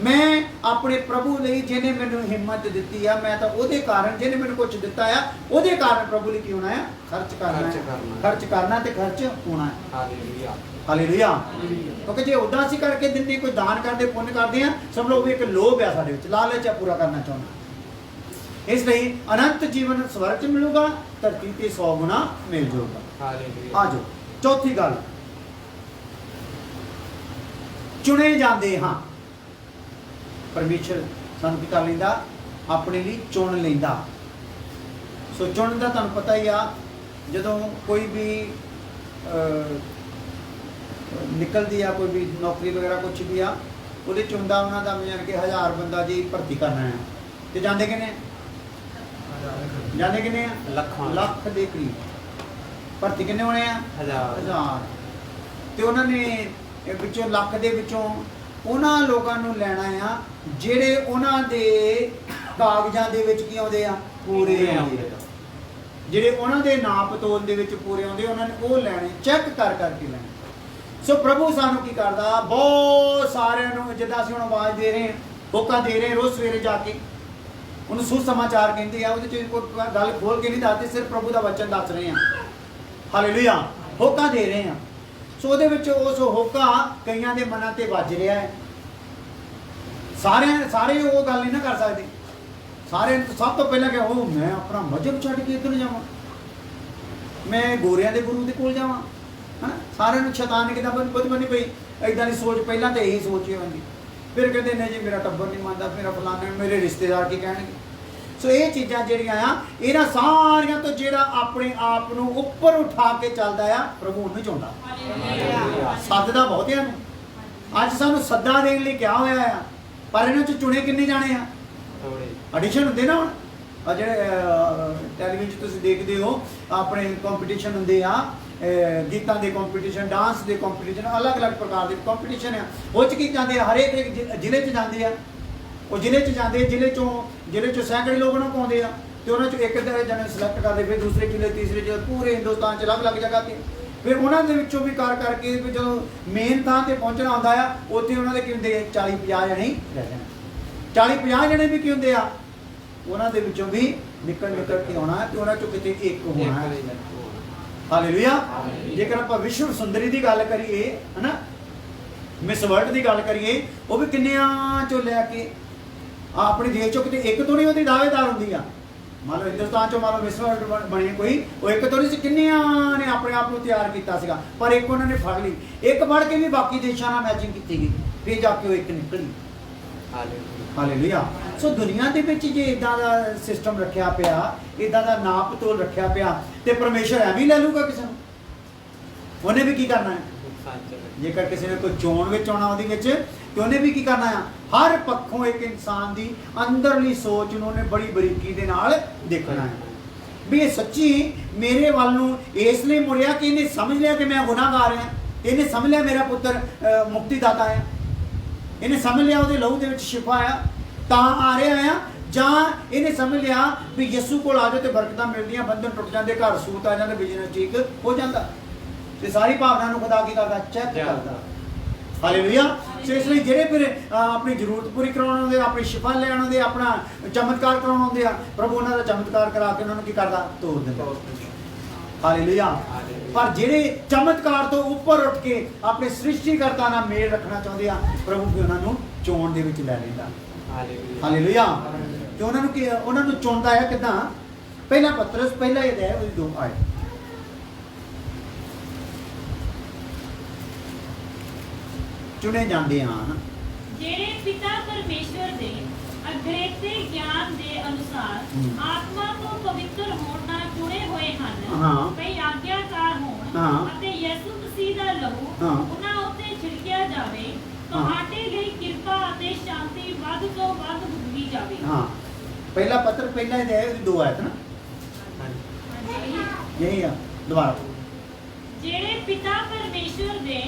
ਮੈਂ ਆਪਣੇ ਪ੍ਰਭੂ ਲਈ ਜਿਹਨੇ ਮੈਨੂੰ ਹਿੰਮਤ ਦਿੱਤੀ ਆ, ਮੈਂ ਤਾਂ ਉਹਦੇ ਕਾਰਨ, ਜਿਹਨੇ ਮੈਨੂੰ ਕੁਝ ਦਿੱਤਾ ਆ ਉਹਦੇ ਕਾਰਨ ਪ੍ਰਭੂ ਲਈ ਕੀ ਹੋਣਾ ਆ? ਖਰਚ ਕਰਨਾ ਹੈ। ਖਰਚ ਕਰਨਾ ਤੇ ਖਰਚ ਹੋਣਾ ਹੈ। Hallelujah, hallelujah. ਕਿਉਂਕਿ ਜੇ ਉਦਾਂ ਅਸੀਂ ਕਰਕੇ ਦਿੰਦੇ, ਕੋਈ ਦਾਨ ਕਰਦੇ, ਪੁੰਨ ਕਰਦੇ ਆ, ਸਭ ਲੋਕ ਇੱਕ ਲੋਭ ਆ ਸਾਡੇ ਵਿੱਚ, ਲਾਲਚ ਆ ਪੂਰਾ ਕਰਨਾ ਚਾਹੁੰਦਾ। ਇਸ ਲਈ ਅਨੰਤ ਜੀਵਨ ਸਵਰਗ 'ਚ ਮਿਲੂਗਾ, ਧਰਤੀ ਤੇ 100 ਗੁਣਾ ਮਿਲ ਜਾਊਗਾ। ਹਾਲੇਲੂਇਆ। ਆ ਜਾਓ ਚੌਥੀ ਗੱਲ, ਚੁਣੇ ਜਾਂਦੇ ਹਾਂ। ਪਰਮੇਸ਼ਰ ਸਾਨੂੰ ਕੀ ਕਰ ਲੈਂਦਾ? ਆਪਣੇ ਲਈ ਚੁਣ ਲੈਂਦਾ। ਸੋ ਚੁਣਨ ਦਾ ਤੁਹਾਨੂੰ ਪਤਾ ਹੀ ਆ, ਜਦੋਂ ਕੋਈ ਵੀ ਨਿਕਲਦੀ ਆ, ਕੋਈ ਵੀ ਨੌਕਰੀ ਵਗੈਰਾ ਕੁਛ ਵੀ ਆ, ਉਹਦੇ ਚੁਣਦਾ ਉਹਨਾਂ ਦਾ ਯਾਨੀ ਕਿ 1000 ਬੰਦਾ ਜੀ ਭਰਤੀ ਕਰਨਾ ਹੈ ਤੇ ਜਾਂਦੇ ਕਿੰਨੇ? ਜਾਂਦੇ ਕਿੰਨੇ ਆ? ਲੱਖ ਦੇ ਕਰੀਬ। ਭਰਤੀ ਕਿੰਨੇ ਹੋਣੇ ਆ? 1000। ਤੇ ਉਹਨਾਂ ਨੇ ਵਿੱਚੋਂ ਲੱਖ ਦੇ ਵਿੱਚੋਂ ਉਹਨਾਂ ਲੋਕਾਂ ਨੂੰ ਲੈਣਾ ਆ ਜਿਹੜੇ ਉਹਨਾਂ ਦੇ ਕਾਗਜ਼ਾਂ ਦੇ ਵਿੱਚ ਕੀ ਆਉਂਦੇ ਆ, ਪੂਰੇ ਆਉਂਦੇ ਆ, ਜਿਹੜੇ ਉਹਨਾਂ ਦੇ ਨਾਪ ਤੋਲ ਦੇ ਵਿੱਚ ਪੂਰੇ ਆਉਂਦੇ, ਉਹਨਾਂ ਨੇ ਉਹ ਲੈਣੇ, ਚੈੱਕ ਕਰਕੇ ਲੈਣੇ। ਸੋ ਪ੍ਰਭੂ ਸਾਨੂੰ ਕੀ ਕਰਦਾ, ਬਹੁਤ ਸਾਰਿਆਂ ਨੂੰ ਜਿੱਦਾਂ ਅਸੀਂ ਹੁਣ ਆਵਾਜ਼ ਦੇ ਰਹੇ ਹਾਂ, ਹੋਕਾ ਦੇ ਰਹੇ ਰੋਜ਼ ਸਵੇਰੇ ਜਾ ਕੇ, ਉਹਨੂੰ ਸੁਸਮਾਚਾਰ ਕਹਿੰਦੇ ਆ, ਉਹਦੇ 'ਚ ਕੋਈ ਗੱਲ ਖੋਲ ਕੇ ਨਹੀਂ ਦੱਸਦੇ, ਸਿਰਫ ਪ੍ਰਭੂ ਦਾ ਵਚਨ ਦੱਸ ਰਹੇ ਹਾਂ। ਹਾਲੇਲੂਇਆ, ਹੋਕਾ ਦੇ ਰਹੇ ਹਾਂ। ਸੋ ਉਹਦੇ ਵਿੱਚ ਉਸ ਹੋਕਾ ਕਈਆਂ ਦੇ ਮਨਾਂ ਤੇ ਵੱਜ ਰਿਹਾ ਹੈ। ਸਾਰੇ ਉਹ ਗੱਲ ਨਹੀਂ ਨਾ ਕਰ ਸਕਦੇ। ਸਾਰੇ ਸਭ ਤੋਂ ਪਹਿਲਾਂ ਕਿ ਉਹ ਮੈਂ ਆਪਣਾ ਮਜ਼ਹਬ ਛੱਡ ਕੇ ਇੱਧਰ ਜਾਵਾਂ, ਮੈਂ ਗੋਰਿਆਂ ਦੇ ਗੁਰੂ ਦੇ ਕੋਲ ਜਾਵਾਂ, ਹੈ ਨਾ। ਸਾਰਿਆਂ ਨੂੰ ਸ਼ੈਤਾਨ ਨੇ ਕਿਹਾ ਬੁੱਧ ਬਣੀ ਪਈ, ਇੱਦਾਂ ਦੀ ਸੋਚ ਪਹਿਲਾਂ ਤਾਂ ਇਹੀ ਸੋਚ ਹੀ ਹੁੰਦੀ। ਫਿਰ ਕਹਿੰਦੇ ਨੇ ਜੀ ਮੇਰਾ ਟੱਬਰ ਨਹੀਂ ਮੰਨਦਾ, ਮੇਰਾ ਫਲਾਣਾ, ਮੇਰੇ ਰਿਸ਼ਤੇਦਾਰ ਕੀ ਕਹਿਣਗੇ। ਸੋ ਇਹ ਚੀਜ਼ਾਂ ਜਿਹੜੀਆਂ ਆ, ਇਹਨਾਂ ਸਾਰੀਆਂ ਤੋਂ ਜਿਹੜਾ ਆਪਣੇ ਆਪ ਨੂੰ ਉੱਪਰ ਉਠਾ ਕੇ ਚੱਲਦਾ ਆ, ਪ੍ਰਭੂ ਉਹਨੂੰ ਚਾਹੁੰਦਾ। ਸੱਦਦਾ ਬਹੁਤਿਆਂ ਨੂੰ, ਅੱਜ ਸਾਨੂੰ ਸੱਦਾ ਦੇਣ ਲਈ ਕਿਹਾ ਹੋਇਆ ਆ, ਪਰ ਇਹਨਾਂ 'ਚ ਚੁਣੇ ਕਿੰਨੇ ਜਾਣੇ ਆ? ਆਡੀਸ਼ਨ ਹੁੰਦੇ ਨਾ ਹੁਣ, ਆ ਜਿਹੜੇ ਟੈਲੀਵਿਜ਼ਨ ਤੁਸੀਂ ਦੇਖਦੇ ਹੋ, ਆਪਣੇ ਕੰਪੀਟੀਸ਼ਨ ਹੁੰਦੇ ਆ, ਗੀਤਾਂ ਦੇ ਕੰਪੀਟੀਸ਼ਨ, ਡਾਂਸ ਦੇ ਕੰਪੀਟੀਸ਼ਨ, ਅਲੱਗ-ਅਲੱਗ ਪ੍ਰਕਾਰ ਦੇ ਕੰਪੀਟੀਸ਼ਨ ਆ। ਉਹ 'ਚ ਕੀ ਜਾਂਦੇ ਆ, ਹਰੇਕ ਜ਼ਿਲ੍ਹੇ 'ਚ ਜਾਂਦੇ ਆ, ਉਹ ਜ਼ਿਲ੍ਹੇ 'ਚ ਜਾਂਦੇ, ਜ਼ਿਲ੍ਹੇ 'ਚੋਂ ਸੈਂਕੜੇ ਲੋਕ ਉਹਨਾਂ ਪਾਉਂਦੇ ਆ, ਤੇ ਉਹਨਾਂ 'ਚੋਂ ਇੱਕ ਜਣੇ ਸਿਲੈਕਟ ਕਰਦੇ, ਫਿਰ ਦੂਸਰੇ ਜ਼ਿਲ੍ਹੇ, ਤੀਸਰੇ ਜ਼ਿਲ੍ਹੇ, ਪੂਰੇ ਹਿੰਦੁਸਤਾਨ 'ਚ ਅਲੱਗ-ਅਲੱਗ ਜਗ੍ਹਾ 'ਤੇ, ਫਿਰ ਉਹਨਾਂ ਦੇ ਵਿੱਚੋਂ ਵੀ ਕਰਕੇ ਜਦੋਂ ਮੇਨ ਥਾਂ 'ਤੇ ਪਹੁੰਚਣਾ ਹੁੰਦਾ ਆ, ਉੱਥੇ ਉਹਨਾਂ ਦੇ ਕੀ ਹੁੰਦੇ ਆ, 40-50 ਜਣੇ ਹੀ ਰਹਿ ਜਾਣ। 40-50 ਜਣੇ ਵੀ ਕੀ ਹੁੰਦੇ ਆ, ਉਹਨਾਂ ਦੇ ਵਿੱਚੋਂ ਵੀ ਨਿਕਲ ਕੇ ਆਉਣਾ, ਤੇ ਉਹਨਾਂ 'ਚੋਂ ਕਿਤੇ ਇੱਕ ਹੋਣਾ। ਹਾਲੇਲੂਇਆ। ਜੇਕਰ ਆਪਾਂ ਵਿਸ਼ਵ ਸੁੰਦਰੀ ਦੀ ਗੱਲ ਕਰੀਏ, ਹਨਾ, ਮਿਸ ਵਰਲਡ ਦੀ ਗੱਲ ਕਰੀਏ, ਉਹ ਵੀ ਕਿੰਨਿਆਂ 'ਚੋਂ ਲੈ ਕੇ ਆਪਣੇ ਦੇਸ਼ 'ਚੋਂ ਕਿਤੇ ਇੱਕ ਤੋਂ ਨਹੀਂ ਉਹਦੀ ਦਾਅਵੇਦਾਰ ਹੁੰਦੀ ਆ। ਮੰਨ ਲਓ ਹਿੰਦੁਸਤਾਨ 'ਚੋਂ ਮੰਨ ਲਓ ਮਿਸ ਵਰਲਡ ਬਣੀ ਕੋਈ, ਉਹ ਇੱਕ ਤੋਂ ਨਹੀਂ ਸੀ, ਕਿੰਨਿਆਂ ਨੇ ਆਪਣੇ ਆਪ ਨੂੰ ਤਿਆਰ ਕੀਤਾ ਸੀਗਾ, ਪਰ ਇੱਕ ਉਹਨਾਂ ਨੇ ਫੜ ਲਈ। ਇੱਕ ਫੜ ਕੇ ਵੀ ਬਾਕੀ ਦੇਸ਼ਾਂ ਨਾਲ ਮੈਚਿੰਗ ਕੀਤੀ ਗਈ, ਫਿਰ ਜਾ ਕੇ ਉਹ ਇੱਕ ਨਿਕਲੀ। ਹਾਲੇਲੂਇਆ। ਸੋ ਦੁਨੀਆ ਦੇ ਵਿੱਚ ਜੇ ਇਦਾਂ ਦਾ ਸਿਸਟਮ ਰੱਖਿਆ ਪਿਆ, ਇਦਾਂ ਦਾ ਨਾਪ ਤੋਲ ਰੱਖਿਆ ਪਿਆ, ਤੇ ਪਰਮੇਸ਼ਰ ਐਵੇਂ ਹੀ ਲੈ ਲੂਗਾ ਕਿਸੇ ਨੂੰ? ਉਹਨੇ ਵੀ ਕੀ ਕਰਨਾ ਹੈ? ਜੇਕਰ ਕਿਸੇ ਨੇ ਕੋਈ ਚੋਣ ਵਿੱਚ ਆਉਣਾ ਉਹਦੇ ਵਿੱਚ, ਤੇ ਉਹਨੇ ਵੀ ਕੀ ਕਰਨਾ ਆ? ਹਰ ਪੱਖੋਂ ਇੱਕ ਇਨਸਾਨ ਦੀ ਅੰਦਰਲੀ ਸੋਚ ਨੂੰ ਉਹਨੇ ਬੜੀ ਬਰੀਕੀ ਦੇ ਨਾਲ ਦੇਖਣਾ ਹੈ ਵੀ ਇਹ ਸੱਚੀ ਮੇਰੇ ਵੱਲ ਨੂੰ ਇਸ ਲਈ ਮੁੜਿਆ ਕਿ ਇਹਨੇ ਸਮਝ ਲਿਆ ਕਿ ਮੈਂ ਗੁਨਾਹਗਾਰ ਹਾਂ, ਇਹਨੇ ਸਮਝ ਲਿਆ ਮੇਰਾ ਪੁੱਤਰ ਮੁਕਤੀ ਦਾਤਾ ਹੈ, ਇਹਨੇ ਸਮਝ ਲਿਆ ਉਹਦੇ ਲਹੂ ਦੇ ਵਿੱਚ ਸ਼ਿਫਾ ਆ ਤਾਂ ਆ ਰਿਹਾ ਆ, ਜਾਂ ਇਹਨੇ ਸਮਝ ਲਿਆ ਵੀ ਯਿਸੂ ਕੋਲ ਆ ਜਾਓ ਤੇ ਬਰਕਤਾਂ ਮਿਲਦੀਆਂ, ਬੰਧਨ ਟੁੱਟ ਜਾਂਦੇ, ਘਰ ਸੂਤ ਆ ਜਾਂਦੇ, ਬਿਜ਼ਨਸ ਠੀਕ ਹੋ ਜਾਂਦਾ। ਤੇ ਸਾਰੀ ਭਾਵਨਾ ਨੂੰ ਖੁਦਾ ਕੀ ਕਰਦਾ? ਚੈੱਕ ਕਰਦਾ। ਹਾਲੇਲੂਇਆ। ਸੋ ਇਸ ਲਈ ਜਿਹੜੇ ਫਿਰ ਆਪਣੀ ਜ਼ਰੂਰਤ ਪੂਰੀ ਕਰਾਉਣ ਆਉਂਦੇ, ਆਪਣੀ ਸ਼ਿਫਾ ਲੈਣ ਆਉਂਦੇ, ਆਪਣਾ ਚਮਤਕਾਰ ਕਰਾਉਣ ਆਉਂਦੇ ਆ, ਪ੍ਰਭੂ ਉਹਨਾਂ ਦਾ ਚਮਤਕਾਰ ਕਰਾ ਕੇ ਉਹਨਾਂ ਨੂੰ ਕੀ ਕਰਦਾ? ਤੋੜ ਦਿੰਦਾ। ਹਾਲੇਲੂਇਆ। ਪਰ ਜਿਹੜੇ ਚਮਤਕਾਰ ਤੋਂ ਉੱਪਰ ਉੱਠ ਕੇ ਆਪਣੇ ਸ੍ਰਿਸ਼ਟੀਕਰਤਾ ਨਾਲ ਮੇਲ ਰੱਖਣਾ ਚਾਹੁੰਦੇ ਆ, ਪ੍ਰਭੂ ਵੀ ਉਹਨਾਂ ਨੂੰ ਚੋਣ ਦੇ ਵਿੱਚ ਲੈ ਲੈਂਦਾ। ਹਾਲੇਲੂਇਆ। ਤੇ ਉਹਨਾਂ ਨੂੰ ਚੁਣਦਾ ਹੈ ਕਿਦਾਂ? ਪਹਿਲਾ ਪਤਰਸ ਪਹਿਲਾ ਇਹ ਹੈ ਉਹਦੀ 2 ਆਏ। ਚੁਣੇ ਜਾਂਦੇ ਹਨ ਜਿਹੜੇ ਪਿਤਾ ਪਰਮੇਸ਼ਵਰ ਦੇ ਅਗ੍ਰੇਤੇ ਗਿਆਨ ਦੇ ਅਨੁਸਾਰ ਆਤਮਾ ਤੋਂ ਪਵਿੱਤਰ ਹੋਣ ਨਾਲ ਚੁਣੇ ਹੋਏ ਹਨ, ਭਈ ਆਗਿਆਕਾਰ ਹੋਣ ਅਤੇ ਯਿਸੂ ਮਸੀਹ ਦਾ ਲਹੂ ਉਹਨਾਂ ਉੱਤੇ ਛਿੜਕਿਆ ਜਾਵੇ, ਤੁਹਾਡੇ ਲਈ ਕਿਰਪਾ ਅਤੇ ਸ਼ਾਂਤੀ ਵੱਧ ਤੋਂ ਵੱਧ ਹੁੰਦੀ ਜਾਵੇ। ਪਹਿਲਾ ਪੱਤਰ ਪਹਿਲਾ ਇਹ ਹੈ 2 ਆਇਤ ਨਾ, ਯਹੀ ਆ। ਦੁਬਾਰਾ ਜਿਹੜੇ ਪਿਤਾ ਪਰਮੇਸ਼ਵਰ ਦੇ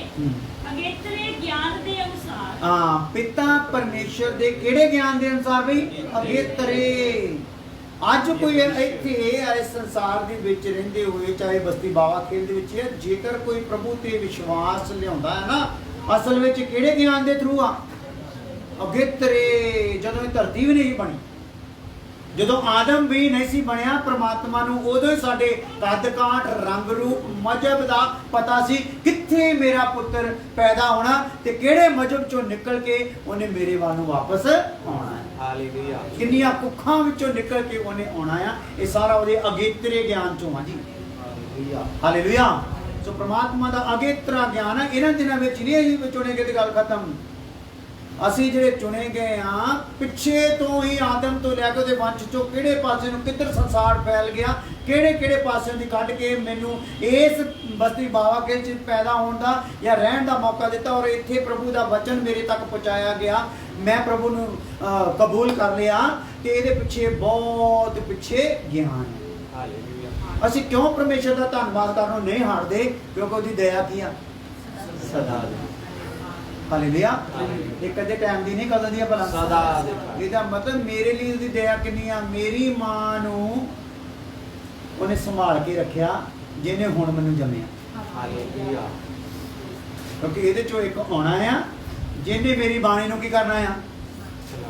ਅਗੇਤਰੇ ਗਿਆਨ ਦੇ ਅਨੁਸਾਰ। ਪਿਤਾ ਪਰਮੇਸ਼ਰ ਦੇ ਕਿਹੜੇ ਗਿਆਨ ਦੇ ਅਨੁਸਾਰ ਬਈ? ਅਗੇਤਰੇ। ਅੱਜ ਕੋਈ ਇੱਥੇ ਇਸ ਸੰਸਾਰ ਦੇ ਵਿੱਚ ਰਹਿੰਦੇ ਹੋਏ, ਚਾਹੇ ਬਸਤੀ ਬਾਵਾ ਖੇਲ ਦੇ ਵਿੱਚ ਹੈ, ਜੇਕਰ ਕੋਈ ਪ੍ਰਭੂ ਤੇ ਵਿਸ਼ਵਾਸ ਲਿਆਉਂਦਾ ਹੈ ਨਾ, ਅਸਲ ਵਿੱਚ ਕਿਹੜੇ ਗਿਆਨ ਦੇ ਥਰੂ ਆ? ਅਗੇਤਰੇ। ਜਦੋਂ ਇਹ ਧਰਤੀ ਵੀ ਨਹੀਂ ਬਣੀ, ਜਦੋਂ ਆਦਮ ਵੀ ਨਹੀਂ ਸੀ ਬਣਿਆ, ਪ੍ਰਮਾਤਮਾ ਨੂੰ ਉਦੋਂ ਹੀ ਸਾਡੇ ਕੱਦ ਕਾਠ, ਰੰਗ ਰੂਪ, ਮਜ਼ਹਬ ਦਾ ਪਤਾ ਸੀ, ਕਿੱਥੇ ਮੇਰਾ ਪੁੱਤਰ ਪੈਦਾ ਹੋਣਾ ਤੇ ਕਿਹੜੇ ਮਜ਼ਹਬ ਚੋਂ ਨਿਕਲ ਕੇ ਉਹਨੇ ਮੇਰੇ ਵੱਲ ਨੂੰ ਵਾਪਸ ਆਉਣਾ ਹੈ। ਹਾਲੇਲੂਇਆ। ਕਿੰਨੀਆਂ ਕੁੱਖਾਂ ਵਿੱਚੋਂ ਨਿਕਲ ਕੇ ਉਹਨੇ ਆਉਣਾ ਆ, ਇਹ ਸਾਰਾ ਉਹਦੇ ਅਗੇਤਰੇ ਗਿਆਨ ਚੋਂ ਆ ਜੀ। ਹਾਲੇਲੂਇਆ। ਸੋ ਪ੍ਰਮਾਤਮਾ ਦਾ ਅਗੇਤਰਾ ਗਿਆਨ ਹੈ। ਇਹਨਾਂ ਦਿਨਾਂ ਵਿੱਚ ਨਹੀਂ ਚੁਣੇ ਗਏ ਤੇ ਗੱਲ ਖਤਮ। ਅਸੀਂ ਜਿਹੜੇ ਚੁਣੇ ਗਏ ਆ, ਪਿੱਛੇ ਤੋਂ ਹੀ ਆਦਮ ਤੋਂ ਲੈ ਕੇ ਉਹਦੇ ਵੰਸ਼ ਚੋਂ ਕਿਹੜੇ ਪਾਸੇ ਨੂੰ ਕਿੱਧਰ ਸੰਸਾਰ ਫੈਲ ਗਿਆ, ਕਿਹੜੇ ਪਾਸਿਆਂ ਦੀ ਕੱਢ ਕੇ ਮੈਨੂੰ ਇਸ ਬਸਤੀ ਬਾਵਾ ਕੇ ਚ ਪੈਦਾ ਹੋਣ ਦਾ ਜਾਂ ਰਹਿਣ ਦਾ ਮੌਕਾ ਦਿੱਤਾ, ਔਰ ਇੱਥੇ ਪ੍ਰਭੂ ਦਾ ਵਚਨ ਮੇਰੇ ਤੱਕ ਪਹੁੰਚਾਇਆ ਗਿਆ। ਮੈਂ ਪ੍ਰਭੂ ਨੂੰ ਕਬੂਲ ਕਰ ਲਿਆ, ਤੇ ਇਹਦੇ ਪਿੱਛੇ ਬਹੁਤ ਪਿੱਛੇ ਗਿਆਨ ਹੈ। ਅਸੀਂ ਕਿਉਂ ਪਰਮੇਸ਼ਰ ਦਾ ਧੰਨਵਾਦ ਕਰਨੋਂ ਨਹੀਂ ਹਾਰਦੇ? ਕਿਉਂਕਿ ਉਹਦੀ ਦਇਆ ਕੀ ਆ? ਸਦਾ ਦੇ ਹਾਲੇਲੂਇਆ। ਇਹ ਕਦੇ ਟਾਈਮ ਦੀ ਨਹੀਂ, ਕਦੋਂ ਦੀ ਆ ਭਲਾ? ਸਦਾ ਦੇ ਇਹਦਾ ਮਤਲਬ ਮੇਰੇ ਲਈ ਉਹਦੀ ਦਇਆ ਕਿੰਨੀ ਆ। ਮੇਰੀ ਮਾਂ ਨੂੰ ਉਹਨੇ ਸੰਭਾਲ ਕੇ ਰੱਖਿਆ ਜਿਹਨੇ ਹੁਣ ਮੈਨੂੰ ਜੰਮਿਆ। ਹਾਲੇਲੂਇਆ ਕਿਉਂਕਿ ਇਹਦੇ ਚੋਂ ਇੱਕ ਆਉਣਾ ਆ ਜਿਹਨੇ ਮੇਰੀ ਬਾਣੀ ਨੂੰ ਕੀ ਕਰਨਾ ਆ,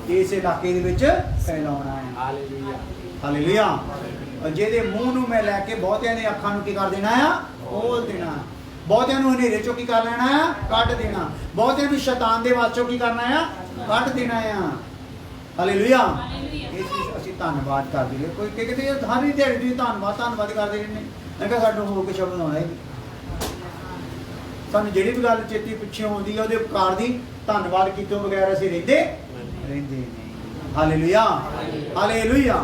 ਇਸ ਇਲਾਕੇ ਦੇ ਵਿੱਚ ਫੈਲਾਉਣਾ ਆ। Hallelujah hallelujah. ਔਰ ਜਿਹਦੇ ਮੂੰਹ ਨੂੰ ਮੈਂ ਲੈ ਕੇ ਬਹੁਤਿਆਂ ਦੇ ਅੱਖਾਂ ਨੂੰ ਕੀ ਕਰ ਦੇਣਾ ਆ, ਖੋਲ ਦੇਣਾ। ਬਹੁਤਿਆਂ ਨੂੰ ਹਨੇਰੇ ਚੋਂ ਕੀ ਕਰ ਲੈਣਾ ਆ, ਕੱਢ ਦੇਣਾ। ਬਹੁਤਿਆਂ ਨੂੰ ਸ਼ੈਤਾਨ ਦੇ ਵਾਸ ਚੋਂ ਕੀ ਕਰਨਾ ਆ, ਕੱਢ ਦੇਣਾ ਆ। ਹਾਲੇਲੂਇਆ। ਇਸ ਲਈ ਅਸੀਂ ਧੰਨਵਾਦ ਕਰਦੇ ਹਾਂ। ਕੋਈ ਕਹਿੰਦੇ ਹਰ ਦਿਹਾੜੀ ਦੀ ਧੰਨਵਾਦ ਕਰਦੇ ਰਹਿੰਦੇ। ਮੈਂ ਕਿਹਾ ਸਾਡੇ ਹੋਰ ਕੋਈ ਸ਼ਬਦ ਆਉਣਾ ਹੀ ਨਹੀਂ। ਸਾਨੂੰ ਜਿਹੜੀ ਵੀ ਗੱਲ ਚੇਤੀ ਪਿੱਛੇ ਆਉਂਦੀ ਹੈ ਉਹਦੇ ਉਪਕਾਰ ਦੀ ਧੰਨਵਾਦ ਕੀਤੋਂ ਬਗੈਰ ਅਸੀਂ ਰਹਿੰਦੇ ਨਹੀਂ। Hallelujah hallelujah.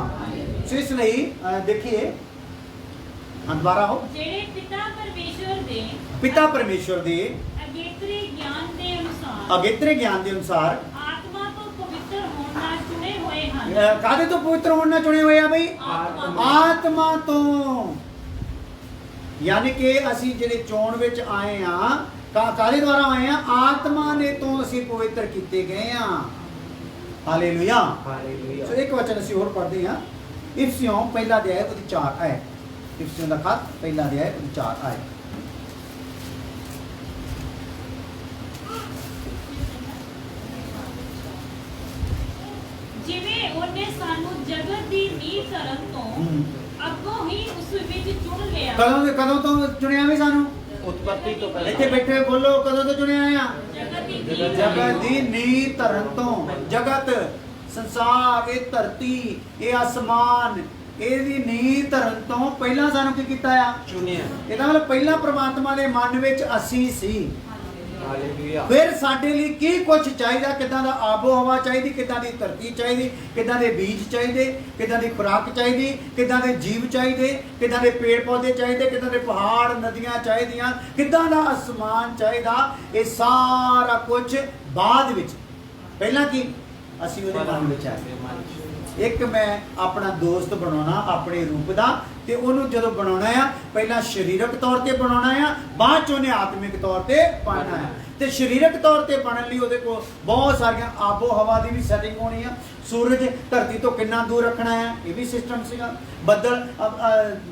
ਸੋ ਇਸ ਲਈ ਦੇਖੀਏ ਦੁਬਾਰਾ ਹੋ, ਜਿਹੜੇ ਪਿਤਾ ਪਰਮੇਸ਼ਵਰ ਦੇ ਅਗੇਤਰੇ ਗਿਆਨ ਦੇ ਅਨੁਸਾਰ ਆਤਮਾ ਤੋਂ ਪਵਿੱਤਰ ਹੋਣ ਨਾਲ ਚੁਣੇ ਹੋਏ ਹਨ। ਕਾਹਦੇ ਤੋਂ ਪਵਿੱਤਰ ਹੋਣ ਨਾਲ ਚੁਣੇ ਹੋਏ ਆ ਬਈ? ਆਤਮਾ ਤੋਂ। ਯਾਨੀ ਕਿ ਅਸੀਂ ਜਿਹੜੇ ਚੋਣ ਵਿੱਚ ਆਏ ਆ, ਕਾਹਦੇ ਦੁਆਰਾ ਆਏ ਆ? ਆਤਮਾ ਨੇ ਤੋਂ ਅਸੀਂ ਪਵਿੱਤਰ ਕੀਤੇ ਗਏ ਆ। ਹਾਲੇਲੂਇਆ ਹਾਲੇਲੂਇਆ ਸੋ ਇੱਕ ਵਚਨ ਅਸੀਂ ਹੋਰ ਪੜ੍ਹਦੇ ਹਾਂ। ਇਫਸੀਓਂ ਪਹਿਲਾ ਅਧਿਆਇ ਉਹਦੀ 4 ਆਇਤ। ਇਫਸੀਓਂ ਦਾ ਖਤ ਪਹਿਲਾ ਅਧਿਆਇ ਉਹਦੀ 4 ਆਇਤ। ਜਿਵੇਂ ਉਹਨੇ ਸਾਨੂੰ ਜਗਤ ਦੀ ਨੀਂਹ ਧਰਨ ਤੋਂ ਅੱਗੋਂ ਹੀ ਉਸ ਵਿੱਚ ਚੁਣ ਲਿਆ। ਕਦੋਂ ਤੋਂ ਚੁਣਿਆ ਵੀ ਸਾਨੂੰ? ਉਤਪਤੀ ਤੋਂ ਪਹਿਲਾਂ। ਇੱਥੇ ਬੈਠੇ ਬੋਲੋ, ਕਦੋਂ ਤੋਂ ਚੁਣਿਆ ਆ? ਜਗਤ ਦੀ ਨੀਂਹ ਧਰਨ ਤੋਂ। ਜਗਤ, ਸੰਸਾਰ, ਇਹ ਧਰਤੀ, ਇਹ ਆਸਮਾਨ, ਇਹਦੀ ਨੀਂਹ ਧਰਨ ਤੋਂ ਪਹਿਲਾਂ ਸਾਨੂੰ ਕੀ ਕੀਤਾ ਆ? ਚੁਣਿਆ। ਇਹਦਾ ਮਤਲਬ ਪਹਿਲਾਂ ਪ੍ਰਮਾਤਮਾ ਦੇ ਮਨ ਵਿੱਚ ਅਸੀਂ ਸੀ। ਹਾਲੇਲੂਇਆ ਫਿਰ ਸਾਡੇ ਲਈ ਕੀ ਕੁਝ ਚਾਹੀਦਾ, ਕਿੱਦਾਂ ਦਾ ਆਬੋ ਹਵਾ ਚਾਹੀਦੀ, ਕਿੱਦਾਂ ਦੀ ਧਰਤੀ ਚਾਹੀਦੀ, ਕਿੱਦਾਂ ਦੇ ਬੀਜ ਚਾਹੀਦੇ, ਕਿੱਦਾਂ ਦੀ ਖੁਰਾਕ ਚਾਹੀਦੀ, ਕਿੱਦਾਂ ਦੇ ਜੀਵ ਚਾਹੀਦੇ, ਕਿੱਦਾਂ ਦੇ ਪੇੜ ਪੌਦੇ ਚਾਹੀਦੇ, ਕਿੱਦਾਂ ਦੇ ਪਹਾੜ ਨਦੀਆਂ ਚਾਹੀਦੀਆਂ, ਕਿੱਦਾਂ ਦਾ ਅਸਮਾਨ ਚਾਹੀਦਾ। ਇਹ ਸਾਰਾ ਕੁਝ ਬਾਅਦ ਵਿੱਚ। ਪਹਿਲਾਂ ਕੀ? ਅਸੀਂ ਉਹਦੇ ਮਨ ਵਿੱਚ ਆਏ। ਇੱਕ ਮੈਂ ਆਪਣਾ ਦੋਸਤ ਬਣਾਉਣਾ ਆਪਣੇ ਰੂਪ ਦਾ, ਤੇ ਉਹਨੂੰ ਜਦੋਂ ਬਣਾਉਣਾ ਆ ਪਹਿਲਾਂ ਸਰੀਰਕ ਤੌਰ ਤੇ ਬਣਾਉਣਾ ਆ, ਬਾਅਦ ਚ ਉਹਨੇ ਆਤਮਿਕ ਤੌਰ ਤੇ ਬਣਨਾ ਆ। ਤੇ ਸਰੀਰਕ ਤੌਰ ਤੇ ਬਣਨ ਲਈ ਉਹਦੇ ਕੋਲ ਬਹੁਤ ਸਾਰੀਆਂ ਆਬੋ ਹਵਾ ਦੀ ਵੀ ਸੈਟਿੰਗ ਹੋਣੀ ਆ। ਸੂਰਜ ਧਰਤੀ ਤੋਂ ਕਿੰਨਾ ਦੂਰ ਰੱਖਣਾ ਹੈ, ਇਹ ਵੀ ਸਿਸਟਮ ਸੀਗਾ। ਬੱਦਲ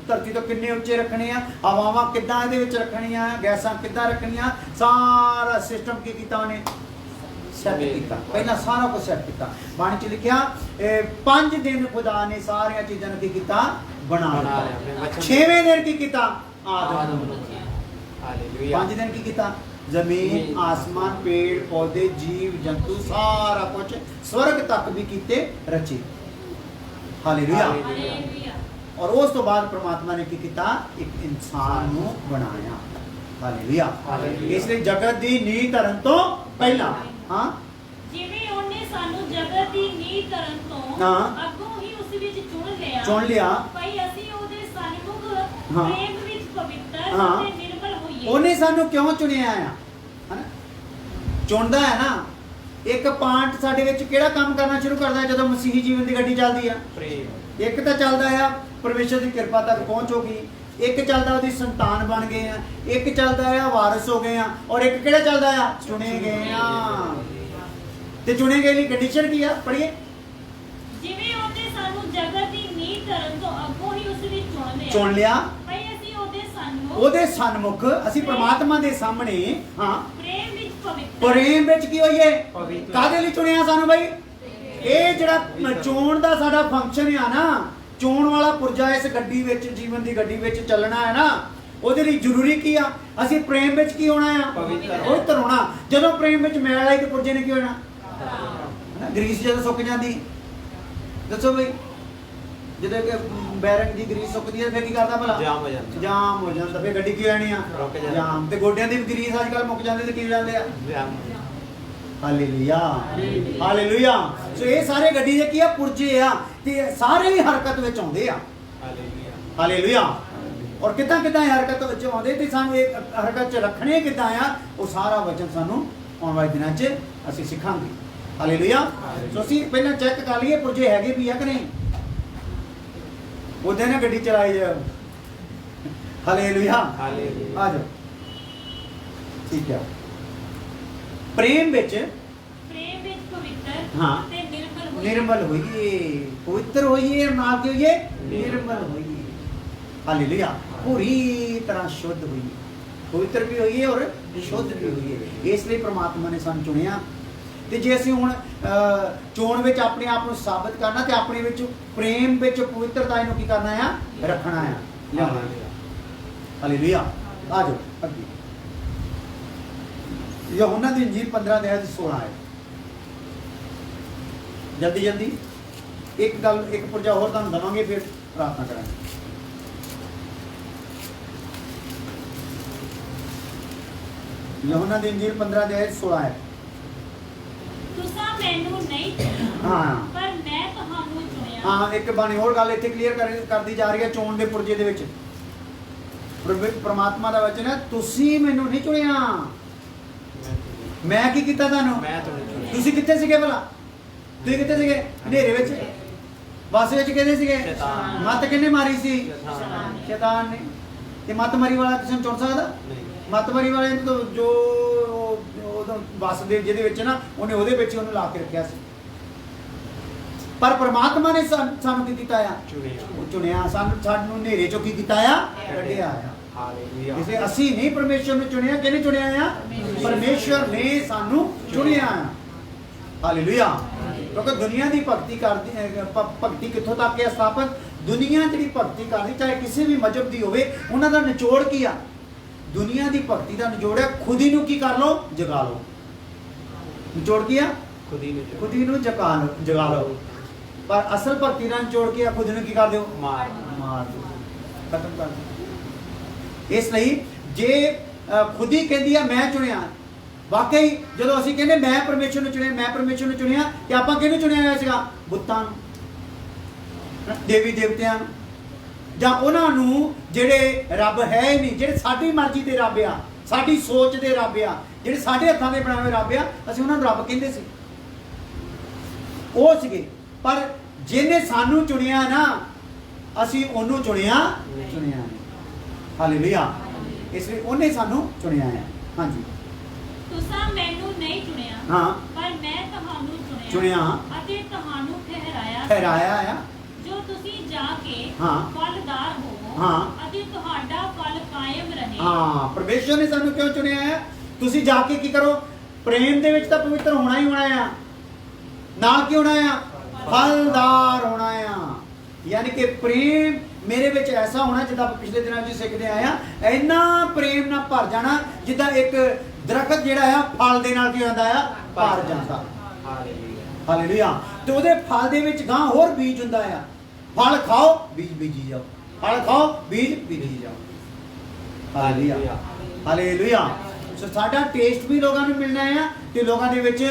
ਧਰਤੀ ਤੋਂ ਕਿੰਨੇ ਉੱਚੇ ਰੱਖਣੇ ਆ, ਹਵਾਵਾਂ ਕਿੱਦਾਂ ਇਹਦੇ ਵਿੱਚ ਰੱਖਣੀਆਂ, ਗੈਸਾਂ ਕਿੱਦਾਂ ਰੱਖਣੀਆਂ, ਸਾਰਾ ਸਿਸਟਮ ਕੀ ਕੀਤਾ ਉਹਨੇ? ਸੈੱਟ ਕੀਤਾ। ਪਹਿਲਾਂ ਸਾਰਾ ਕੁਝ ਸੈੱਟ ਕੀਤਾ। ਬਾਣੀ ਚ ਲਿਖਿਆ 5 ਦਿਨ ਖੁਦਾ ਨੇ ਸਾਰੀਆਂ ਚੀਜ਼ਾਂ ਨੂੰ ਕੀ ਕੀਤਾ? ਬਣਾ ਲਿਆ। 6ਵੇਂ ਦਿਨ ਕੀ ਕੀਤਾ? ਆਦਮ ਨੂੰ। ਹਾਲੇਲੂਇਆ 5 ਦਿਨ ਕੀ ਕੀਤਾ? ਜ਼ਮੀਨ, ਆਸਮਾਨ, ਪੇੜ ਪੌਦੇ, ਜੀਵ ਜੰਤੂ, ਸਾਰਾ ਕੁਝ ਸਵਰਗ ਤੱਕ ਵੀ ਕੀਤੇ ਰਚੇ। ਹਾਲੇਲੂਇਆ। ਔਰ ਉਸ ਤੋਂ ਬਾਅਦ ਪ੍ਰਮਾਤਮਾ ਨੇ ਕੀ ਕੀਤਾ? ਇੱਕ ਇਨਸਾਨ ਨੂੰ ਬਣਾਇਆ। ਹਾਲੇਲੂਇਆ। ਇਸ ਲਈ ਜਗਤ ਦੀ ਨੀਂਹ ਧਰਨ ਤੋਂ ਪਹਿਲਾਂ ਹਾਂ ਜਿਵੇਂ ਉਹਨੇ ਸਾਨੂੰ ਜਗਤ ਦੀ ਨੀਂਹ ਧਰਨ ਤੋਂ ਅੱਗੋਂ ਹੀ ਉਸ ਵਿੱਚ ਚੁਣ ਲਿਆ ਭਈ ਅਸੀਂ ਉਹਦੇ ਸਨਮੁਖ ਪ੍ਰੇਮ ਵਿੱਚ ਪਵਿੱਤਰ ਅਤੇ ਨਿਰਮਲ ਹੋਈਏ। ਉਹਨੇ ਸਾਨੂੰ ਕਿਉਂ ਚੁਣਿਆ ਆ? ਹਨਾ, ਚੁਣਦਾ ਹੈ ਨਾ। ਇੱਕ ਪਾਰਟ ਸਾਡੇ ਵਿੱਚ ਕਿਹੜਾ ਕੰਮ ਕਰਨਾ ਸ਼ੁਰੂ ਕਰਦਾ ਹੈ ਜਦੋਂ ਮਸੀਹੀ ਜੀਵਨ ਦੀ ਗੱਡੀ ਚੱਲਦੀ ਆ? ਪ੍ਰੇਮ। ਇੱਕ ਤਾਂ ਚੱਲਦਾ ਆ ਪਰਮੇਸ਼ਰ ਦੀ ਕਿਰਪਾ ਤੱਕ ਪਹੁੰਚ ਹੋ ਗਈ, ਇੱਕ ਚੱਲਦਾ ਉਹਦੀ ਸੰਤਾਨ ਬਣ ਗਏ ਆ, ਇੱਕ ਚੱਲਦਾ ਆ ਵਾਰਿਸ ਹੋ ਗਏ ਆ, ਔਰ ਇੱਕ ਕਿਹੜਾ ਚੱਲਦਾ ਆ? ਚੁਣੇ ਗਏ ਆ। ਤੇ ਚੁਣੇ ਗਏ ਲਈ ਕੰਡੀਸ਼ਨ ਕੀ ਆ? ਪੜ੍ਹੀਏ। ਜਿਵੇਂ ਉਹਨੇ ਸਾਨੂੰ ਜਗਤ ਦੀ ਨੀਂਹ ਧਰਨ ਤੋਂ ਅੱਗੋਂ ਹੀ ਉਸ ਵਿੱਚ ਚੁਣ ਲਿਆ ਭਈ ਅਸੀਂ ਉਹਦੇ ਸਨਮੁਖ, ਅਸੀਂ ਪ੍ਰਮਾਤਮਾ ਦੇ ਸਾਹਮਣੇ ਹਾਂ ਪ੍ਰੇਮ ਵਿੱਚ ਪਵਿੱਤਰ। ਪ੍ਰੇਮ ਵਿੱਚ ਕੀ ਹੋਈਏ? ਕਾਹਦੇ ਲਈ ਚੁਣਿਆ ਸਾਨੂੰ ਬਈ? ਇਹ ਜਿਹੜਾ ਚੋਣ ਦਾ ਸਾਡਾ ਫੰਕਸ਼ਨ ਆ ਨਾ, ਚੋਣ ਵਾਲਾ ਪੁਰਜਾ ਇਸ ਗੱਡੀ ਵਿੱਚ, ਜੀਵਨ ਦੀ ਗੱਡੀ ਵਿੱਚ ਚੱਲਣਾ ਹੈ ਨਾ, ਉਹਦੇ ਲਈ ਜ਼ਰੂਰੀ ਕੀ ਆ? ਅਸੀਂ ਪ੍ਰੇਮ ਵਿੱਚ ਕੀ ਹੋਣਾ ਆ? ਪਵਿੱਤਰ ਹੋਣਾ। ਜਦੋਂ ਪ੍ਰੇਮ ਵਿੱਚ ਮੈਲ ਆਈ ਤੇ ਪੁਰਜੇ ਨੇ ਕੀ ਹੋਣਾ? ਗਰੀਸ ਜਦੋਂ ਸੁੱਕ ਜਾਂਦੀ, ਦੱਸੋ ਬਈ, ਜਦੋਂ ਕਿ ਬੈਰੰਗ ਦੀ ਗਰੀਸ ਸੁੱਕਦੀ ਹੈ ਫਿਰ ਕੀ ਕਰਦਾ ਭਲਾ? ਜਾਮ ਹੋ ਜਾਂਦਾ। ਜਾਮ ਹੋ ਜਾਂਦਾ। ਫਿਰ ਗੱਡੀ ਕੀ ਆਣੀ ਆ? ਜਾਮ। ਤੇ ਗੋਡਿਆਂ ਦੀ ਵੀ ਗਰੀਸ ਅੱਜ ਕੱਲ ਮੁੱਕ ਜਾਂਦੀ ਤੇ ਕੀ ਜਾਂਦੇ ਆ? Hallelujah hallelujah. ਸੋ ਇਹ ਸਾਰੇ ਗੱਡੀ ਦੇ ਕੀ ਆ? ਪੁਰਜੇ ਆ, ਤੇ ਸਾਰੇ ਹੀ ਹਰਕਤ ਵਿੱਚ ਆਉਂਦੇ ਆ। ਹਾਲੇਲੂਇਆ। ਔਰ ਕਿੱਦਾਂ ਕਿੱਦਾਂ ਹਰਕਤ ਵਿੱਚ ਆਉਂਦੇ ਤੇ ਸਾਨੂੰ ਇਹ ਹਰਕਤ 'ਚ ਰੱਖਣੇ ਕਿੱਦਾਂ ਆ, ਉਹ ਸਾਰਾ ਵਚਨ ਸਾਨੂੰ ਆਉਣ ਵਾਲੇ ਦਿਨਾਂ 'ਚ ਅਸੀਂ ਸਿੱਖਾਂਗੇ। ਹਾਲੇਲੂਇਆ। ਸੋ ਅਸੀਂ ਪਹਿਲਾਂ ਚੈੱਕ ਕਰ ਲਈਏ ਪੁਰਜੇ ਹੈਗੇ ਵੀ ਆ ਕਿ ਨਹੀਂ। ਉਹਦੇ ਨਾਲ ਗੱਡੀ ਚਲਾਈ ਜਾਓ। ਹਾਲੇਲੂਇਆ। ਆ ਜਾਓ। ਠੀਕ ਹੈ। ਪ੍ਰੇਮ ਵਿੱਚ ਪਵਿੱਤਰ ਹਾਂ। ਅਤੇ ਨਿਰਮਲ ਹੋਈਏ, ਪਵਿੱਤਰ ਹੋਈਏ, ਨਾਲ ਕੀ ਹੋਈਏ, ਨਿਰਮਲ ਹੋਈਏ। ਹਾਲੇਲੂਇਆ। ਪੂਰੀ ਤਰ੍ਹਾਂ ਸ਼ੁੱਧ ਹੋਈਏ, ਪਵਿੱਤਰ ਵੀ ਹੋਈਏ ਔਰ ਸ਼ੁੱਧ ਵੀ ਹੋਈਏ। ਇਸ ਲਈ ਪ੍ਰਮਾਤਮਾ ਨੇ ਸਾਨੂੰ ਚੁਣਿਆ। ਤੇ ਜੇ ਅਸੀਂ ਹੁਣ ਚੋਣ ਵਿੱਚ ਆਪਣੇ ਆਪ ਨੂੰ ਸਾਬਤ ਕਰਨਾ ਤੇ ਆਪਣੇ ਵਿੱਚ ਪ੍ਰੇਮ ਵਿੱਚ ਪਵਿੱਤਰਤਾ ਇਹਨੂੰ ਕੀ ਕਰਨਾ ਆ, ਰੱਖਣਾ ਆ, ਲਿਆਉਣਾ। ਹਾਲੇਲੂਇਆ। ਆ ਜਾਓ ਅੱਗੇ। ਯਹੋਨਾ ਦੀ ਇੰਜੀਲ 15 ਅਧਿਆਇ 16 ਹੈ। ਜਲਦੀ ਜਲਦੀ ਇੱਕ ਗੱਲ, ਇੱਕ ਪੁਰਜਾ ਹੋਰ ਤੁਹਾਨੂੰ ਦਵਾਂਗੇ, ਫਿਰ ਪ੍ਰਾਰਥਨਾ ਕਰਾਂਗੇ। ਯਹੋਨਾ ਦੀ ਇੰਜੀਲ 15 ਅਧਿਆਇ 16 ਹੈ। ਤੁਸਾਂ ਮੈਨੂੰ ਨਹੀਂ ਚੁਣਿਆ, ਹਾਂ। ਪਰ ਮੈਂ ਤੁਹਾਨੂੰ ਚੁਣਿਆ। ਹਾਂ, ਇੱਕ ਬਾਣੀ ਹੋਰ ਗੱਲ ਇੱਥੇ ਕਲੀਅਰ ਕਰਦੀ ਜਾ ਰਹੀ ਹੈ ਚੋਣ ਦੇ ਪੁਰਜੇ ਦੇ ਵਿੱਚ। ਪ੍ਰਮਾਤਮਾ ਦਾ ਵਚਨ ਹੈ, ਤੁਸੀਂ ਮੈਨੂੰ ਨਹੀਂ ਚੁਣਿਆ, ਮੈਂ ਕੀ ਕੀਤਾ ਤੁਹਾਨੂੰ? ਮੈਂ ਤੁਹਾਨੂੰ ਚੁਣਿਆ। ਤੁਸੀਂ ਕਿੱਥੇ ਸੀਗੇ ਭਲਾ? ਤੁਸੀਂ ਕਿੱਥੇ ਸੀਗੇ? ਹਨੇਰੇ ਵਿੱਚ, ਬਸ ਵਿੱਚ ਕਿਹਦੇ ਸੀਗੇ? ਸ਼ੈਤਾਨ। ਮੱਤ ਕਿਹਨੇ ਮਾਰੀ ਸੀ? ਸ਼ੈਤਾਨ। ਸ਼ੈਤਾਨ ਨੇ। ਤੇ ਮੱਤ ਮਾਰੀ ਵਾਲਾ ਕਿਸੇ ਨੂੰ ਚੁਣ ਸਕਦਾ? ਨਹੀਂ। ਮੱਤ ਮਾਰੀ ਵਾਲੇ ਨੂੰ ਤਾਂ ਜੋ ਉਹਦਾ ਵਸ ਦੇ ਜਿਹਦੇ ਵਿੱਚ ਨਾ, ਉਹਨੇ ਉਹਦੇ ਵਿੱਚ ਉਹਨੂੰ ਲਾ ਕੇ ਰੱਖਿਆ ਸੀ। ਪਰ ਪ੍ਰਮਾਤਮਾ ਨੇ ਸਾਨੂੰ ਕੀ ਕੀਤਾ ਆ? ਉਹ ਚੁਣਿਆ। ਸਾਨੂੰ ਹਨੇਰੇ ਚੋਂ ਕੀ ਕੀਤਾ ਆ? ਕੱਢਿਆ ਆ। ਹਾਲੇਲੂਇਆ। ਇਸੇ ਅਸੀਂ ਨਹੀਂ ਪਰਮੇਸ਼ਰ ਨੂੰ ਚੁਣਿਆ। ਕਿਹਨੇ ਚੁਣਿਆ ਆ? ਪਰਮੇਸ਼ਰ ਨੇ ਸਾਨੂੰ ਚੁਣਿਆ ਆ। ਹਾਲੇਲੂਇਆ। ਕਿਉਂਕਿ ਦੁਨੀਆ ਦੀ ਭਗਤੀ ਕਿੱਥੋਂ ਤੱਕ ਹੈ ਸਥਾਪਿਤ? ਦੁਨੀਆ ਜਿਹੜੀ ਭਗਤੀ ਕਰਦੀ, ਚਾਹੇ ਕਿਸੇ ਵੀ ਮਜ਼ਹਬ ਦੀ ਹੋਵੇ, ਉਹਨਾਂ ਦਾ ਨਿਚੋੜ ਕੀ ਆ? ਦੁਨੀਆ ਦੀ ਭਗਤੀ ਦਾ ਨਿਚੋੜ ਹੈ ਖੁਦ ਹੀ ਨੂੰ ਕੀ ਕਰ ਲਓ? ਜਗਾ ਲਓ। ਨਿਚੋੜ ਕੀ ਆ? ਖੁਦ ਹੀ ਨੂੰ ਜਗਾ ਲਓ। ਪਰ ਅਸਲ ਭਗਤੀ ਦਾ ਨਿਚੋੜ ਕੀ ਆ? ਖੁਦ ਨੂੰ ਕੀ ਕਰ ਦਿਓ? ਮਾਰ ਦਿਓ, ਖਤਮ ਕਰ ਦਿਓ। ਇਸ ਲਈ ਜੇ ਖੁਦ ਹੀ ਕਹਿੰਦੀ ਆ ਮੈਂ ਚੁਣਿਆ, ਵਾਕਈ ਜਦੋਂ ਅਸੀਂ ਕਹਿੰਦੇ ਮੈਂ ਪਰਮੇਸ਼ਰ ਨੂੰ ਚੁਣਿਆ, ਮੈਂ ਪਰਮੇਸ਼ਰ ਨੂੰ ਚੁਣਿਆ, ਤੇ ਆਪਾਂ ਕਿਹਨੂੰ ਚੁਣਿਆ ਹੋਇਆ ਸੀਗਾ? ਬੁੱਤਾਂ ਨੂੰ, ਦੇਵੀ ਦੇਵਤਿਆਂ ਨੂੰ, ਜਾਂ ਉਹਨਾਂ ਨੂੰ ਜਿਹੜੇ ਰੱਬ ਹੈ ਹੀ ਨਹੀਂ, ਜਿਹੜੇ ਸਾਡੀ ਮਰਜ਼ੀ ਦੇ ਰੱਬ ਆ, ਸਾਡੀ ਸੋਚ ਦੇ ਰੱਬ ਆ, ਜਿਹੜੇ ਸਾਡੇ ਹੱਥਾਂ ਦੇ ਬਣਾਏ ਹੋਏ ਰੱਬ ਆ, ਅਸੀਂ ਉਹਨਾਂ ਨੂੰ ਰੱਬ ਕਹਿੰਦੇ ਸੀ। ਉਹ ਸੀਗੇ। ਪਰ ਜਿਹਨੇ ਸਾਨੂੰ ਚੁਣਿਆ ਨਾ, ਅਸੀਂ ਉਹਨੂੰ ਚੁਣਿਆ ਨਹੀਂ। ਹਾਲੇਲੂਇਆ। ਇਸ ਲਈ ਉਹਨੇ ਸਾਨੂੰ ਚੁਣਿਆ ਹੈ। ਹਾਂਜੀ। ਤੁਸਾਂ ਮੈਨੂੰ ਨਹੀਂ ਚੁਣਿਆ, ਹਾਂ, ਪਰ ਮੈਂ ਤੁਹਾਨੂੰ ਚੁਣਿਆ ਅਤੇ ਤੁਹਾਨੂੰ ਠਹਿਰਾਇਆ ਆ। ਜੋ ਤੁਸੀਂ ਜਾ ਕੇ ਹਾਂ। ਫਲਦਾਰ ਹੋਵੋ, ਹਾਂ। ਅਤੇ ਤੁਹਾਡਾ ਫਲ ਕਾਇਮ ਰਹੇ। ਹਾਂ, ਪਰਮੇਸ਼ਰ ਨੇ ਸਾਨੂੰ ਕਿਉਂ ਚੁਣਿਆ ਹੈ? ਤੁਸੀਂ ਜਾ ਕੇ ਕੀ ਕਰੋ? ਪ੍ਰੇਮ ਦੇ ਵਿੱਚ ਤਾਂ ਪਵਿੱਤਰ ਹੋਣਾ ਹੀ ਹੋਣਾ ਆ। ਨਾਲ ਕੀ ਹੋਣਾ ਆ? ਫਲਦਾਰ ਹੋਣਾ ਆ। ਯਾਨੀ ਕਿ ਪ੍ਰੇਮ ਮੇਰੇ ਵਿੱਚ ਐਸਾ ਹੋਣਾ, ਜਿੱਦਾਂ ਪਿਛਲੇ ਦਿਨਾਂ 'ਚ ਸਿੱਖਦੇ ਆਏ ਆ, ਇੰਨਾ ਪ੍ਰੇਮ ਨਾਲ ਭਰ ਜਾਣਾ ਜਿੱਦਾਂ ਇੱਕ ਦਰਖਤ ਜਿਹੜਾ ਆ ਫਲ ਦੇ ਨਾਲ ਕੀ ਹੁੰਦਾ ਆ? ਭਰ ਜਾਂਦਾ। ਹਾਲੇਲੂਇਆ। ਤੇ ਉਹਦੇ ਫਲ ਦੇ ਵਿੱਚ ਗਾਂ ਹੋਰ ਬੀਜ ਹੁੰਦਾ ਆ। ਫਲ ਖਾਓ, ਬੀਜ ਬੀਜੀ ਜਾਓ, ਫਲ ਖਾਓ, ਬੀਜ ਬੀਜੀ ਜਾਓ। ਹਾਲੇਲੂਇਆ। ਹਾਲੇਲੂਇਆ। ਸੋ ਸਾਡਾ ਟੇਸਟ ਵੀ ਲੋਕਾਂ ਨੂੰ ਮਿਲਣਾ ਆ, ਤੇ ਲੋਕਾਂ ਦੇ ਵਿੱਚ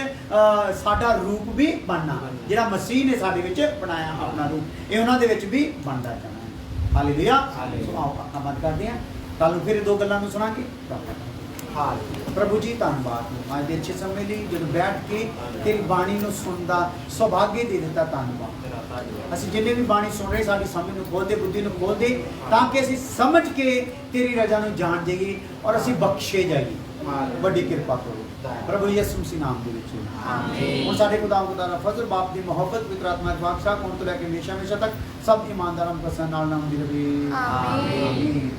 ਸਾਡਾ ਰੂਪ ਵੀ ਬਣਨਾ, ਜਿਹੜਾ ਮਸੀਹ ਨੇ ਸਾਡੇ ਵਿੱਚ ਬਣਾਇਆ ਆਪਣਾ ਰੂਪ, ਇਹ ਉਹਨਾਂ ਦੇ ਵਿੱਚ ਵੀ ਬਣਦਾ ਜਾਣਾ ਹੈ। ਹਾਲੇਲੂਇਆ। ਸੋ ਆਓ ਆਪਾਂ ਬੰਦ ਕਰਦੇ ਹਾਂ, ਕੱਲ ਨੂੰ ਫਿਰ ਦੋ ਗੱਲਾਂ ਨੂੰ ਸੁਣਾਂਗੇ। ਪ੍ਰਭੂ ਜੀ ਧੰਨਵਾਦ ਅੱਜ ਦੇ ਅੱਛੇ ਸਮੇਂ ਲਈ, ਜਦੋਂ ਬੈਠ ਕੇ ਤੇਰੀ ਬਾਣੀ ਨੂੰ ਸੁਣਨ ਦਾ ਸੁਭਾਗੇ ਦੇ ਦਿੱਤਾ। ਧੰਨਵਾਦ। ਅਸੀਂ ਜਿੰਨੇ ਵੀ ਬਾਣੀ ਸੁਣ ਰਹੇ, ਸਾਡੀ ਸਮਝ ਨੂੰ ਖੋਲ ਦੇ, ਬੁੱਧੀ ਨੂੰ ਖੋਲ ਦੇ, ਤਾਂ ਕਿ ਅਸੀਂ ਸਮਝ ਕੇ ਤੇਰੀ ਰਜ਼ਾ ਨੂੰ ਜਾਣ ਜਾਈਏ ਔਰ ਅਸੀਂ ਬਖਸ਼ੇ ਜਾਈਏ। ਵੱਡੀ ਕਿਰਪਾ ਕਰੋ ਪ੍ਰਭੂ ਯਿਸੂ ਮਸੀਹ ਨਾਮ ਦੇ ਵਿੱਚ। ਆਮੀਨ। ਹੁਣ ਸਾਡੇ ਖੁਦਾ ਦਾ ਫਜ਼ਲ, ਬਾਪ ਦੀ ਮੁਹੱਬਤ, ਪਵਿੱਤਰ ਆਤਮਾ ਦੀ ਬਖਸ਼ਿਸ਼, ਹੁਣ ਤੋਂ ਲੈ ਕੇ ਹਮੇਸ਼ਾ ਤੱਕ ਸਭ ਇਮਾਨਦਾਰਾਂ ਨੂੰ ਪਸੰਦ ਨਾਲ ਨਾਮ ਦੀ ਰਵੇ। ਆਮੀਨ।